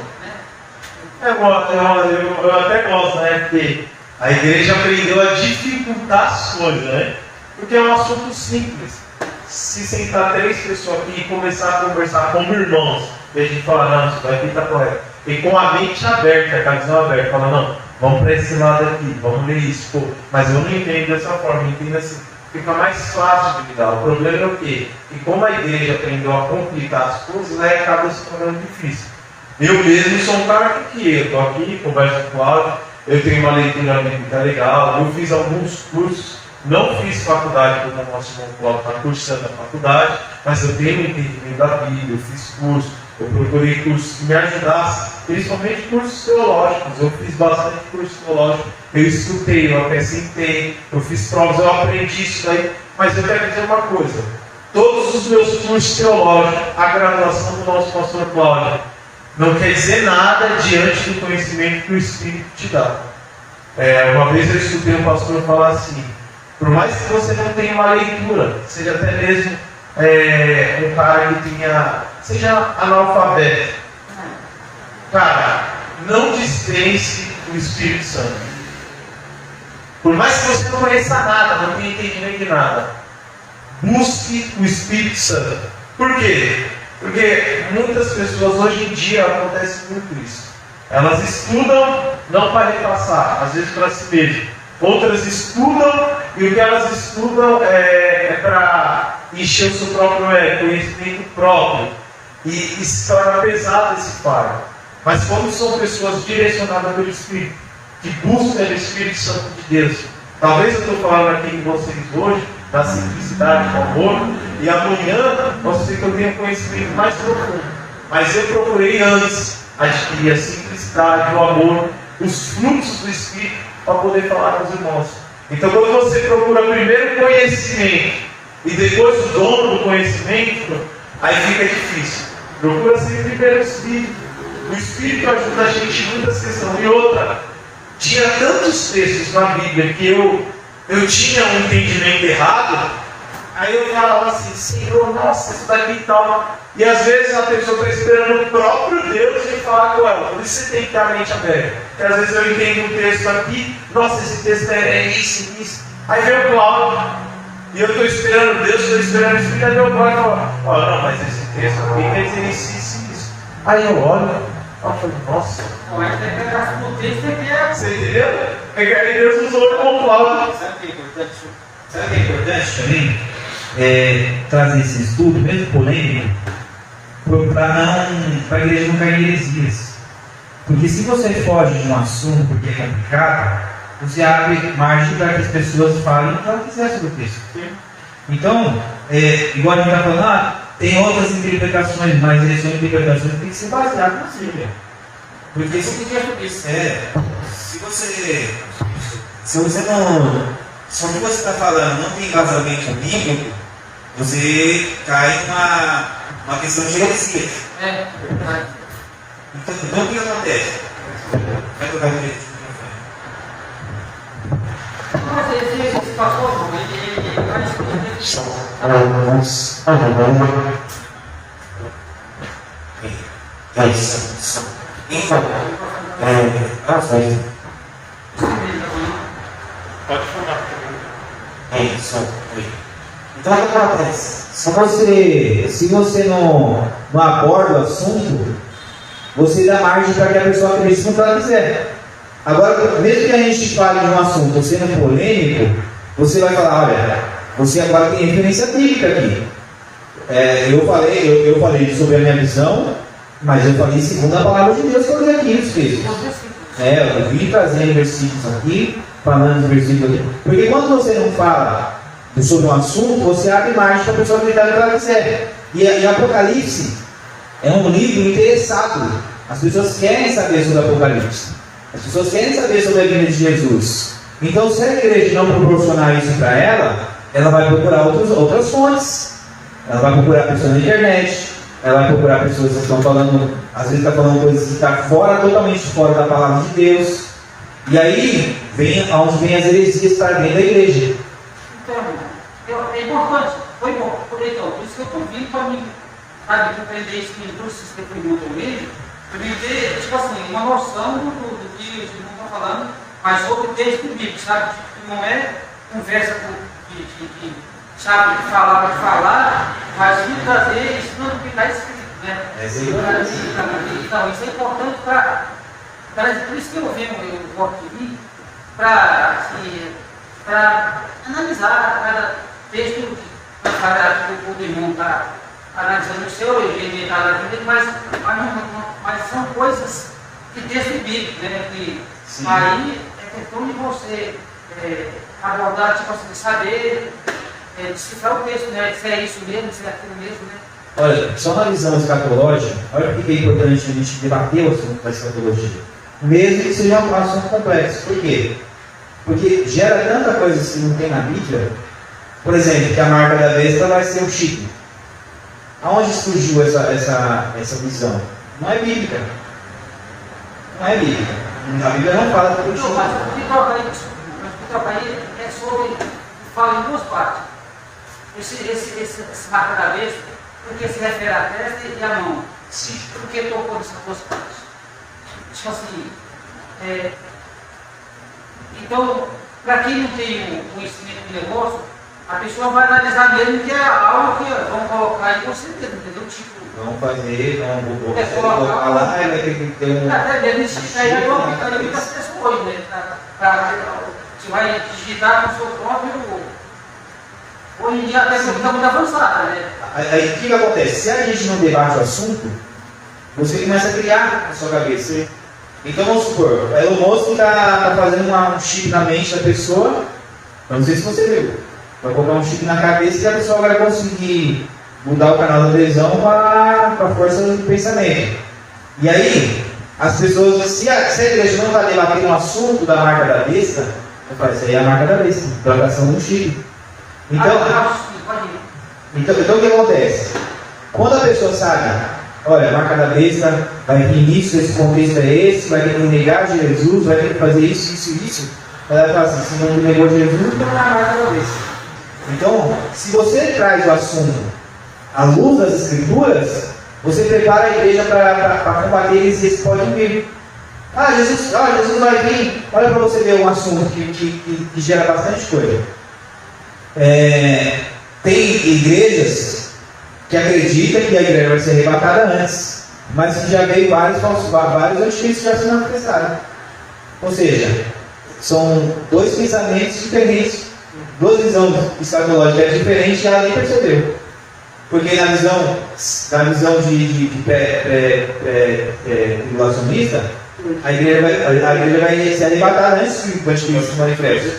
A: Eu até gosto, né? Porque a igreja aprendeu a dificultar as coisas, né? Porque é um assunto simples. Se sentar 3 pessoas aqui e começar a conversar como irmãos, e a gente fala, não, isso daqui está correto. E com a mente aberta, com a visão aberta, fala, não, vamos para esse lado aqui, vamos ler isso. Pô, mas eu não entendo dessa forma, eu entendo assim. Fica mais fácil de lidar. O problema é o quê? Que como a igreja aprendeu a complicar as coisas, aí acaba se tornando difícil. Eu mesmo sou um cara que eu estou aqui, converso com o Cláudio, eu tenho uma leitura bíblica legal, eu fiz alguns cursos, não fiz faculdade como o nosso irmão Cláudio está cursando a faculdade, mas eu tenho um entendimento da Bíblia, eu fiz curso, eu procurei cursos que me ajudassem, principalmente cursos teológicos, eu fiz bastante curso teológico, eu escutei, eu acrescentei, eu fiz provas, eu aprendi isso daí, mas eu quero dizer uma coisa, todos os meus cursos teológicos, a graduação do nosso pastor Cláudio, não quer dizer nada diante do conhecimento que o Espírito te dá. Uma vez eu escutei um pastor falar assim, por mais que você não tenha uma leitura, seja até mesmo um cara que seja analfabeto, cara, não dispense o do Espírito Santo. Por mais que você não conheça nada, não tenha entendimento de nada, busque o Espírito Santo. Por quê? Porque muitas pessoas hoje em dia acontece muito isso. Elas estudam não para repassar, às vezes para si mesmo. Outras estudam e o que elas estudam é para encher o seu próprio conhecimento próprio. E se torna pesado esse fardo. Mas quando são pessoas direcionadas pelo Espírito, que buscam o Espírito Santo de Deus, talvez eu estou falando aqui com vocês hoje, da simplicidade, do amor, e amanhã posso ser que eu tenha conhecimento mais profundo. Mas eu procurei antes adquirir a simplicidade, o amor, os frutos do Espírito, para poder falar aos irmãos. Então, quando você procura primeiro o conhecimento e depois o dono do conhecimento, aí fica difícil. Procura sempre primeiro o Espírito. O Espírito ajuda a gente em muitas questões. E outra, tinha tantos textos na Bíblia que eu tinha um entendimento errado, aí eu falava assim, Senhor, nossa, isso daqui e tal. E às vezes a pessoa está esperando o próprio Deus vir falar com ela. Por isso você tem que ter a mente aberta. Porque às vezes eu entendo um texto aqui, nossa, esse texto é isso, isso. Aí vem o Cláudio, e eu estou esperando Deus, estou esperando isso, aí meu pai fala, não, mas esse texto aqui quer dizer isso. Aí eu olho, eu falo, nossa. Você entendeu? Aí Deus usou como Cláudio.
B: Sabe o que é importante também? Trazer esse estudo, mesmo polêmico, para a igreja não cair em heresias. Porque se você foge de um assunto porque é complicado, você abre margem para que as pessoas falem o que elas quiserem sobre o texto. Então, igual a gente está falando, tem outras interpretações, mas essas interpretações têm que ser baseadas na Bíblia. Porque se você está falando não tem embasamento bíblico, você cai numa questão de heresia. Então, o que acontece? Vai tocar o direito.
C: Mas esse pastor, ele vai
A: Pode falar.
B: Então o que acontece? Se você não aborda o assunto, você dá margem para que a pessoa acredite no que ela quiser. Agora, mesmo que a gente fale de um assunto sendo polêmico, você vai falar, olha, você agora tem referência bíblica aqui. Eu falei sobre a minha visão, mas eu falei segundo a palavra de Deus que eu li aqui nos textos. Eu vim trazendo versículos aqui, falando dos versículos aqui. Porque quando você não fala sobre um assunto, você abre margem para a pessoa acreditar no que ela quiser. E Apocalipse é um livro interessado. As pessoas querem saber sobre Apocalipse. As pessoas querem saber sobre a vida de Jesus. Então, se a igreja não proporcionar isso para ela, ela vai procurar outras fontes. Ela vai procurar pessoas na internet. Ela vai procurar pessoas que estão falando, às vezes está falando coisas que estão totalmente fora da palavra de Deus. E aí, onde vem as heresias para dentro da igreja.
C: Então, é importante, foi bom. Então, por isso que eu estou vindo para mim, sabe, compreender isso que trouxe esse depoimento comigo, para mim ter, tipo assim, uma noção do que os irmãos estão falando, mas sobre o texto bíblico, sabe? Que não é conversa de sabe, de falar, mas de trazer isso não que está escrito, né? Então, isso é importante para por isso que eu venho, eu volto aqui, para analisar cada texto que o irmão está analisando o seu elementar da vida, mas são coisas de texto bíblico, né? Que aí é questão de você abordar, tipo assim, saber decifrar o texto, né? Se é isso mesmo, se é aquilo mesmo, né?
B: Olha, só uma visão escatológica, olha por que é importante a gente debater o assunto da escatologia. Mesmo que seja um assunto complexo. Por quê? Porque gera tanta coisa que não tem na Bíblia. Por exemplo, que a marca da besta vai ser o chip. Aonde surgiu essa visão? Não é bíblica. Não é bíblica. A Bíblia não fala sobre o chip.
C: Mas o que toca aí é sobre, fala em duas partes. Esse marca da besta, porque se refere à testa e à mão.
B: Sim.
C: Por que tocou nessas duas partes? Tipo assim, Então, para quem não tem o conhecimento do negócio, a pessoa vai analisar mesmo que é algo que vão colocar em você mesmo, entendeu? Tipo,
B: vamos fazer, vamos
C: colocar
B: lá, vai ter que ter um.
C: até mesmo isso aí é uma aplicando muitas pessoas, né? Você vai digitar com o seu próprio. Hoje em dia até fica muito avançada, né?
B: Aí o que acontece? Se a gente não debate o assunto, você começa a criar na sua cabeça. Então vamos supor, o Elon Musk está fazendo um chip na mente da pessoa, não sei se você viu, vai colocar um chip na cabeça e a pessoa vai conseguir mudar o canal da televisão para a força do pensamento. E aí, as pessoas, se a igreja não está debatendo o assunto da marca da besta, eu falo, isso aí é a marca da besta, implantação do chip. Então o que acontece? Quando a pessoa sabe, olha, a marca da besta vai vir isso, esse contexto é esse, vai ter que negar Jesus, vai ter que fazer isso, ela fala assim, se não negou Jesus, então não é a marca da besta. Então, se você traz o assunto à luz das Escrituras, você prepara a igreja para combater eles e eles podem vir. Jesus vai vir. Olha para você ver um assunto que gera bastante coisa. Tem igrejas que acreditam que a igreja vai ser arrebatada antes, mas que já veio vários anticristos já se manifestaram. Ou seja, são dois pensamentos diferentes, duas visões escatológicas diferentes e ela nem percebeu. Porque na visão de tribulacionista, a igreja vai ser arrebatada antes que o anticristo se manifeste.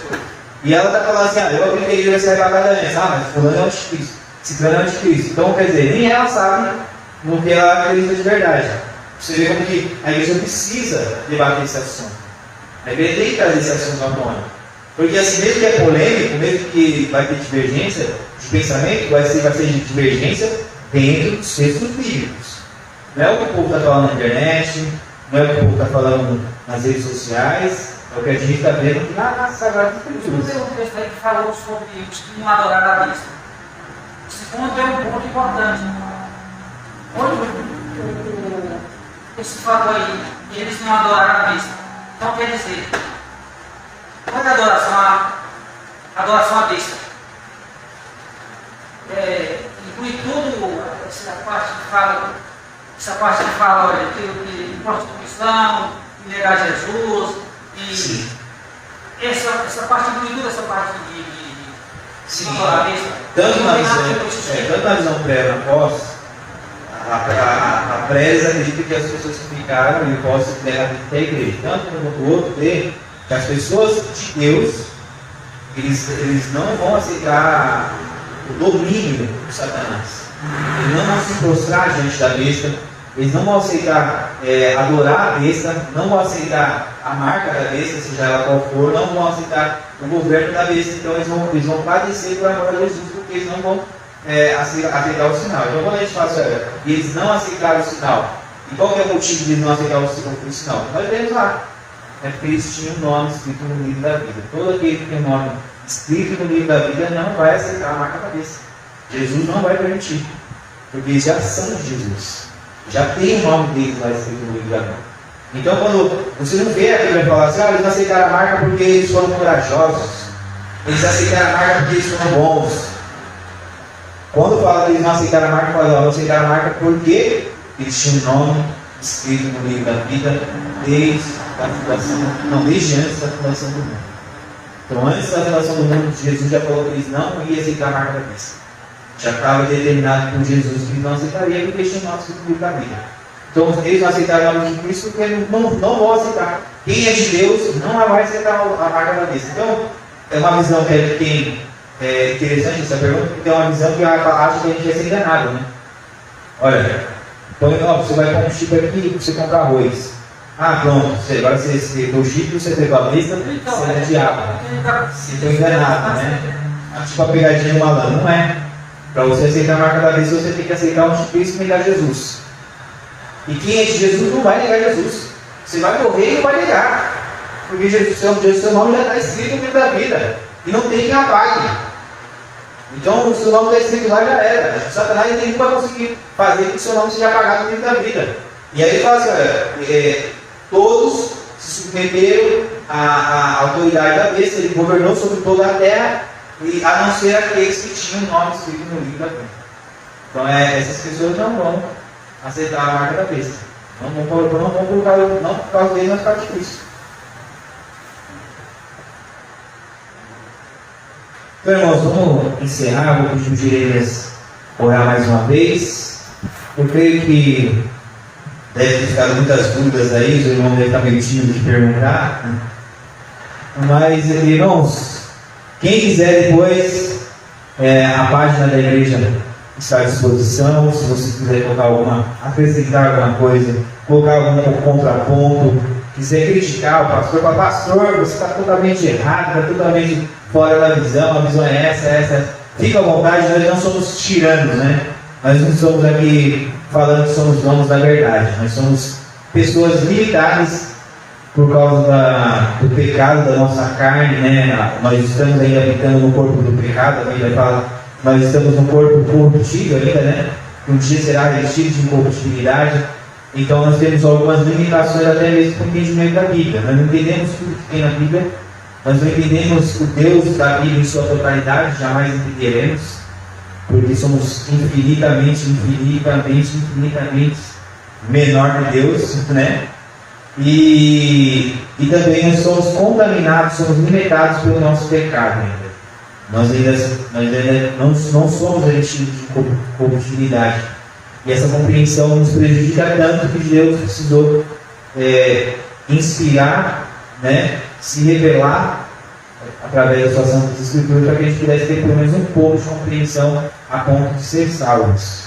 B: E ela está falando assim, eu acredito que a igreja vai ser arrebatada antes. Mas fulano é o anticristo, ciclano é o anticristo. Então, quer dizer, nem ela sabe no que ela acredita de verdade. Você vê como que a igreja precisa debater esse assunto. A igreja tem que trazer esse assunto à tona. Porque assim, mesmo que é polêmico, mesmo que vai ter divergência de pensamento, vai ser divergência dentro dos textos bíblicos. Não é o que o povo está falando na internet, não é o que o povo está falando nas redes sociais, é o que a gente está vendo na Sagrada Escritura.
C: Tem um texto aí que falou sobre os que não adoraram a besta. Esse ponto é um ponto importante. Esse fato aí, que eles não adoraram a besta. Então quer dizer, qual é a adoração à besta? Inclui tudo essa parte que fala, olha, que prostituição, negar Jesus, e essa parte inclui tudo essa parte de adorar a besta.
B: Tanto na visão pré na pós, a pré acredita que as pessoas que ficaram e o pós devem ter a igreja. Tanto no quanto o outro vê que as pessoas de Deus, eles não vão aceitar o domínio de Satanás. Eles não vão se prostrar diante da besta, eles não vão aceitar adorar a besta, não vão aceitar a marca da besta, seja ela qual for, não vão aceitar o governo da besta. Então eles vão padecer por amor a Jesus, porque eles não vão aceitar o sinal. Então quando a gente fala assim, eles não aceitaram o sinal, e qual que é o motivo de eles não aceitar o sinal? Nós vemos lá. É porque eles tinham um nome escrito no livro da vida. Todo aquele que tem um nome escrito no livro da vida não vai aceitar a marca da besta. Jesus não vai permitir, porque eles já são de Jesus. Já tem o nome deles lá escrito no livro da vida. Então, quando você não vê a Bíblia falar assim, eles não aceitaram a marca porque eles foram corajosos, eles aceitaram a marca porque eles foram bons. Quando fala que eles não aceitaram a marca, fala, não aceitaram a marca porque eles tinham o nome escrito no livro da vida desde antes da fundação do mundo. Então, antes da fundação do mundo, Jesus já falou que eles não iam aceitar a marca da besta. Já estava determinado por Jesus que eles não aceitariam porque eles tinham o nome escrito no livro da vida. Então, eles não aceitaram o nome de Cristo porque eles não vão aceitar. Quem é de Deus não vai aceitar a marca da besta. Então, é uma visão que é interessante essa pergunta, porque é uma visão que acha que a gente vai ser enganado, né? Olha, então, você vai pôr um chip aqui para você comprar arroz. Pronto, agora você deu o chip, você pegou a besta, você é diabo. Você está enganado, né? Tipo a pegadinha do malandro, não é? Para você aceitar a marca da besta, você tem que aceitar o chip e negar Jesus. E quem é de Jesus não vai negar Jesus. Você vai morrer e não vai negar. Porque seu nome já está escrito no livro da vida. E não tem quem apague. Então, o seu nome está escrito lá, já era. Satanás nem vai conseguir fazer com que o seu nome seja apagado no livro da vida. E aí ele fala assim, olha, todos, se submeteram à autoridade da besta. Ele governou sobre toda a terra, e a não ser aqueles que tinham o nome escrito no livro da vida. Então essas pessoas não vão aceitar a marca da besta. Não vão colocar, não por causa dele, mas por causa de Cristo. Então, irmãos, vamos encerrar. Vou pedir os direitos orar mais uma vez. Eu creio que deve ter ficado muitas dúvidas aí, os irmãos devem estar meio tímidos de perguntar. Mas, irmãos, quem quiser depois, a página da igreja está à disposição. Se você quiser acrescentar alguma coisa, colocar algum contraponto, quiser criticar o pastor, falar, pastor, você está totalmente errado, está totalmente fora da visão, a visão é essa. Fica à vontade, nós não somos tiranos, né? Nós não estamos aqui falando que somos donos da verdade. Nós somos pessoas limitadas por causa do pecado da nossa carne, né? Nós estamos ainda habitando no corpo do pecado, a Bíblia fala, nós estamos no corpo corruptível ainda, né? Um dia será revestido de incorruptibilidade. Então nós temos algumas limitações até mesmo com o entendimento da Bíblia. Nós não entendemos tudo que tem na Bíblia. Nós não entendemos o Deus da Bíblia em sua totalidade, jamais entenderemos, porque somos infinitamente menor que Deus, né? E também nós somos contaminados, somos limitados pelo nosso pecado ainda. Nós ainda não somos revestidos de corruptibilidade. E essa compreensão nos prejudica tanto que Deus precisou inspirar, né? Se revelar através da sua Santa Escritura, para que a gente pudesse ter pelo menos um pouco de compreensão a ponto de ser salvos.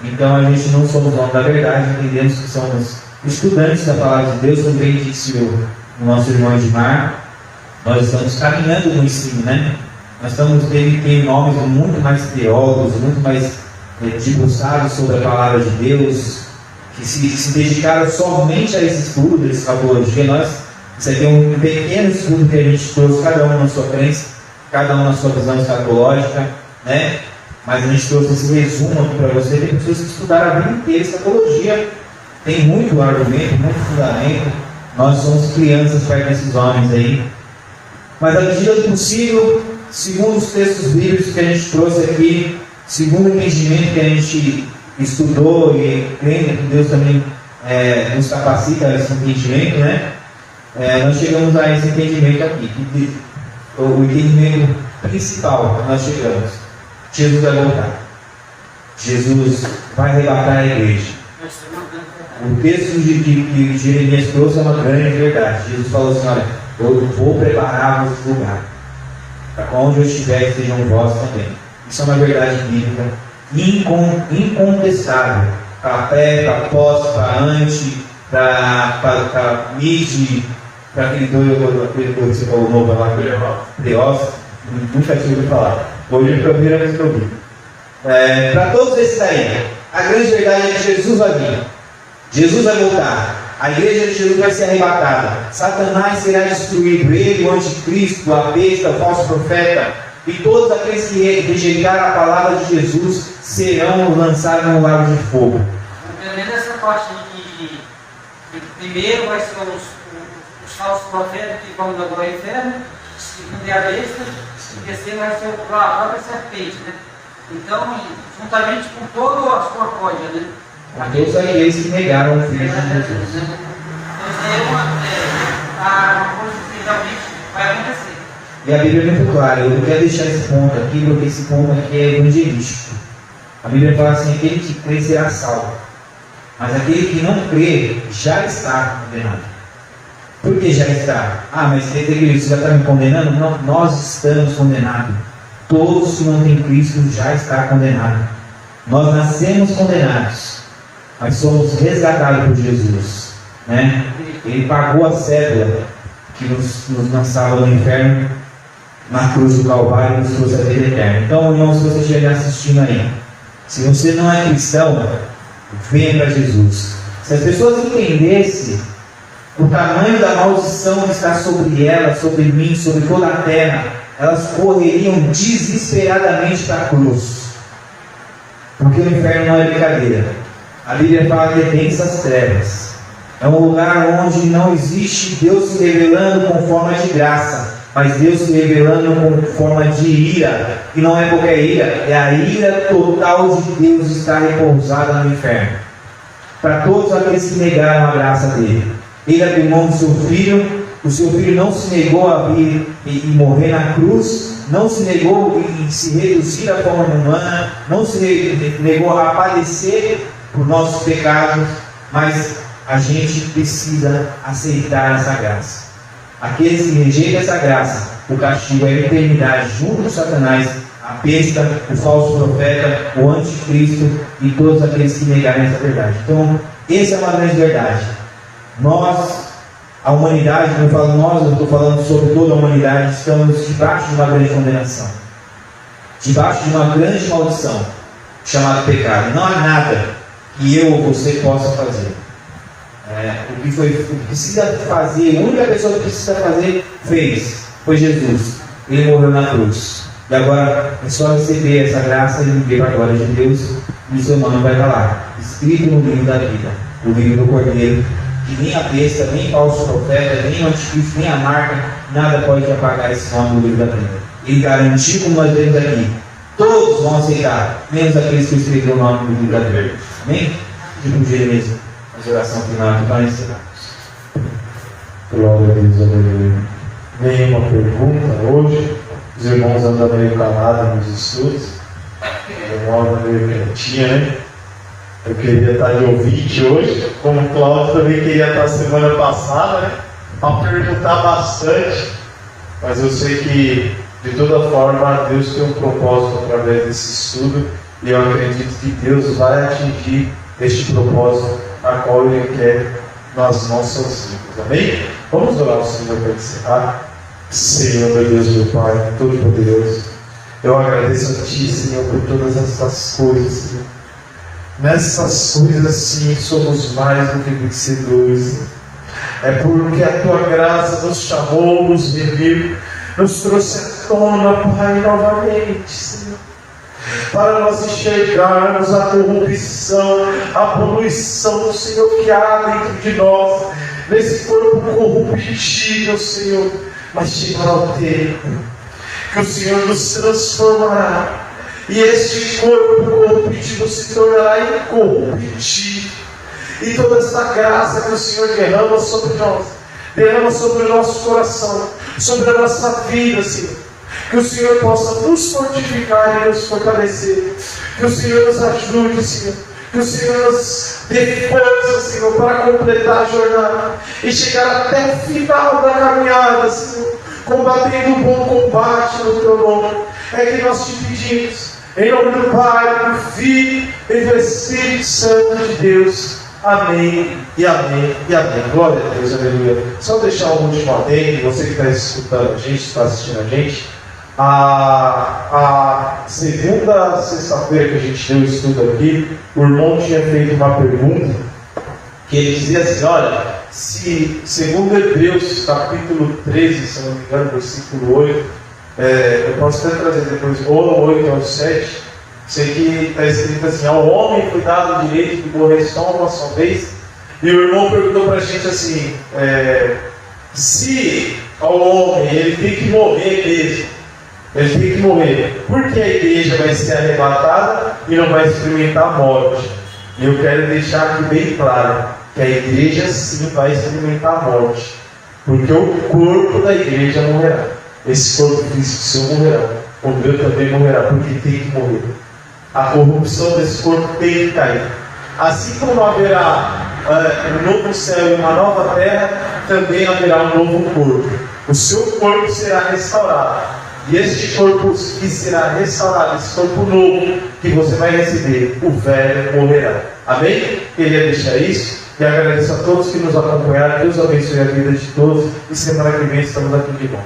B: Então a gente não somos donos da verdade, entendemos que somos estudantes da palavra de Deus, como bem disse o nosso irmão Edmar. Nós estamos caminhando no ensino, né? Nós estamos tendo nomes muito mais teólogos, muito mais debruçados sobre a palavra de Deus, que se dedicaram somente a esse estudo de escatologia. Isso aqui é um pequeno estudo que a gente trouxe, cada um na sua crença, cada um na sua visão escatológica, né? Mas a gente trouxe esse resumo aqui para você. Tem pessoas que estudaram a vida inteira escatologia, tem muito argumento, muito fundamento. Nós somos crianças perto desses homens aí. Mas à medida do possível, segundo os textos bíblicos que a gente trouxe aqui, segundo o entendimento que a gente estudou e crendo que Deus também nos capacita a esse entendimento, né? Nós chegamos a esse entendimento aqui, o entendimento principal que nós chegamos. Jesus vai voltar. Jesus vai arrebatar a igreja. O texto que Jeremias trouxe é uma grande verdade. Jesus falou assim: olha, eu vou preparar-vos lugar, para onde eu estiver estejam vós também. Isso é uma verdade bíblica incontestável. Para pré, para pós, para ante, para mid, para aquele doido que você falou novo lá, Preós, nunca tinha ouvido falar. Hoje é a primeira vez que eu vi. Para todos esses aí, a grande verdade é que Jesus vai vir. Jesus vai voltar. A igreja de Jesus vai ser arrebatada. Satanás será destruído. Ele, o anticristo, a besta, o falso profeta, e todos aqueles que rejeitaram a palavra de Jesus serão lançados no lago de fogo.
C: Entendendo essa parte de primeiro vai ser os falsos profetas que vão dar glória ao inferno, segundo é a besta, e terceiro vai ser a própria serpente, né? Então, juntamente com toda a sua códia, né?
B: A todos aqueles que negaram o Filho de Jesus.
C: Então, é uma coisa que realmente vai acontecer.
B: E a Bíblia é muito clara. Eu não quero deixar esse ponto aqui, porque esse ponto aqui é evangelístico. A Bíblia fala assim: aquele que crê será salvo, mas aquele que não crê já está condenado. Por que já está? Mas quer dizer que você já está me condenando? Não, nós estamos condenados. Todos que não têm Cristo já está condenado. Nós nascemos condenados, mas somos resgatados por Jesus, né? Ele pagou a cédula que nos lançava no inferno na cruz do Calvário e nos trouxe a vida eterna. Então, irmão, se você estiver assistindo aí, se você não é cristão, venha para Jesus. Se as pessoas entendessem o tamanho da maldição que está sobre elas, sobre mim, sobre toda a terra, elas correriam desesperadamente para a cruz. Porque o inferno não é brincadeira. A Bíblia fala que é densas trevas. É um lugar onde não existe Deus se revelando com forma de graça, mas Deus se revelando com forma de ira. E não é qualquer ira, é a ira total de Deus estar repousada no inferno. Para todos aqueles que negaram a graça dele. Ele abriu mão do seu filho. O seu filho não se negou a vir e morrer na cruz, não se negou em se reduzir à forma humana, não se negou a padecer por nossos pecados, mas a gente precisa aceitar essa graça. Aqueles que rejeitam essa graça, o castigo é a eternidade junto com Satanás, a besta, o falso profeta, o anticristo e todos aqueles que negarem essa verdade. Então, essa é uma grande verdade. Nós, a humanidade, quando eu falo nós, eu estou falando sobre toda a humanidade, estamos debaixo de uma grande condenação, debaixo de uma grande maldição, chamada pecado. Não há nada que eu ou você possa fazer. O que precisa fazer, a única pessoa que precisa fazer, fez, foi Jesus. Ele morreu na cruz. E agora é só receber essa graça e viver para a glória de Deus, e o seu nome vai estar lá, escrito no livro da vida, o livro do Cordeiro. Que nem a besta, nem falso profeta, nem o anticristo, nem a marca, nada pode apagar esse nome do livro da vida. Ele garantiu, como nós vemos aqui, todos vão aceitar, menos aqueles que escreveram o nome do livro da vida. Amém? Tipo Jeremias, a oração final aqui para encerrarmos.
A: Glória a Deus, aleluia. Nenhuma pergunta hoje. Os irmãos andando meio calados nos estudos. A moda meio quietinha, né? Eu queria estar de ouvinte hoje, como o Cláudio também queria estar semana passada, né? Para perguntar bastante. Mas eu sei que, de toda forma, Deus tem um propósito através desse estudo. E eu acredito que Deus vai atingir este propósito a qual Ele quer nas nossas vidas. Amém? Vamos orar ao Senhor para encerrar. Senhor, meu Deus, meu Pai, Todo-Poderoso, eu agradeço a Ti, Senhor, por todas essas coisas, Senhor. Nessas coisas, sim, somos mais do que vencedores. É porque a Tua graça nos chamou, nos remiu, nos trouxe à tona, Pai, novamente, Senhor. Para nós enxergarmos a corrupção, a poluição, Senhor, que há dentro de nós, nesse corpo corruptível, Senhor. Mas chegará o tempo que o Senhor nos transformará, e este corpo corruptível se tornará incorruptível. E toda essa graça que o Senhor derrama sobre nós, derrama sobre o nosso coração, sobre a nossa vida, Senhor. Que o Senhor possa nos fortificar e nos fortalecer. Que o Senhor nos ajude, Senhor. Que o Senhor nos dê força, Senhor, para completar a jornada e chegar até o final da caminhada, Senhor, combatendo o bom combate no Teu nome. É que nós te pedimos, em nome do Pai, do Filho e do Espírito Santo de Deus. Amém e amém e amém. Glória a Deus, aleluia. Só deixar um último adendo, você que está escutando a gente, está assistindo a gente. A segunda sexta-feira que a gente deu o estudo aqui, o irmão tinha feito uma pergunta que ele dizia assim: olha, se segundo Hebreus capítulo 13, se não me engano, versículo 8, eu posso até trazer depois, ou 8 ou 7, sei que está escrito assim: ao homem foi dado o direito de morrer só uma só vez. E o irmão perguntou para a gente assim: se ao homem ele tem que morrer mesmo, ele tem que morrer, por que a igreja vai ser arrebatada e não vai experimentar a morte? E eu quero deixar aqui bem claro que a igreja sim vai experimentar a morte, porque o corpo da igreja morrerá. Esse corpo físico seu morrerá, o meu também morrerá, porque tem que morrer. A corrupção desse corpo tem que cair. Assim como haverá um novo céu e uma nova terra, também haverá um novo corpo. O seu corpo será restaurado. E este corpo que será restaurado, esse corpo novo que você vai receber, o velho morrerá. Amém? Queria deixar isso e agradeço a todos que nos acompanharam. Deus abençoe a vida de todos. E semana que vem estamos aqui de novo.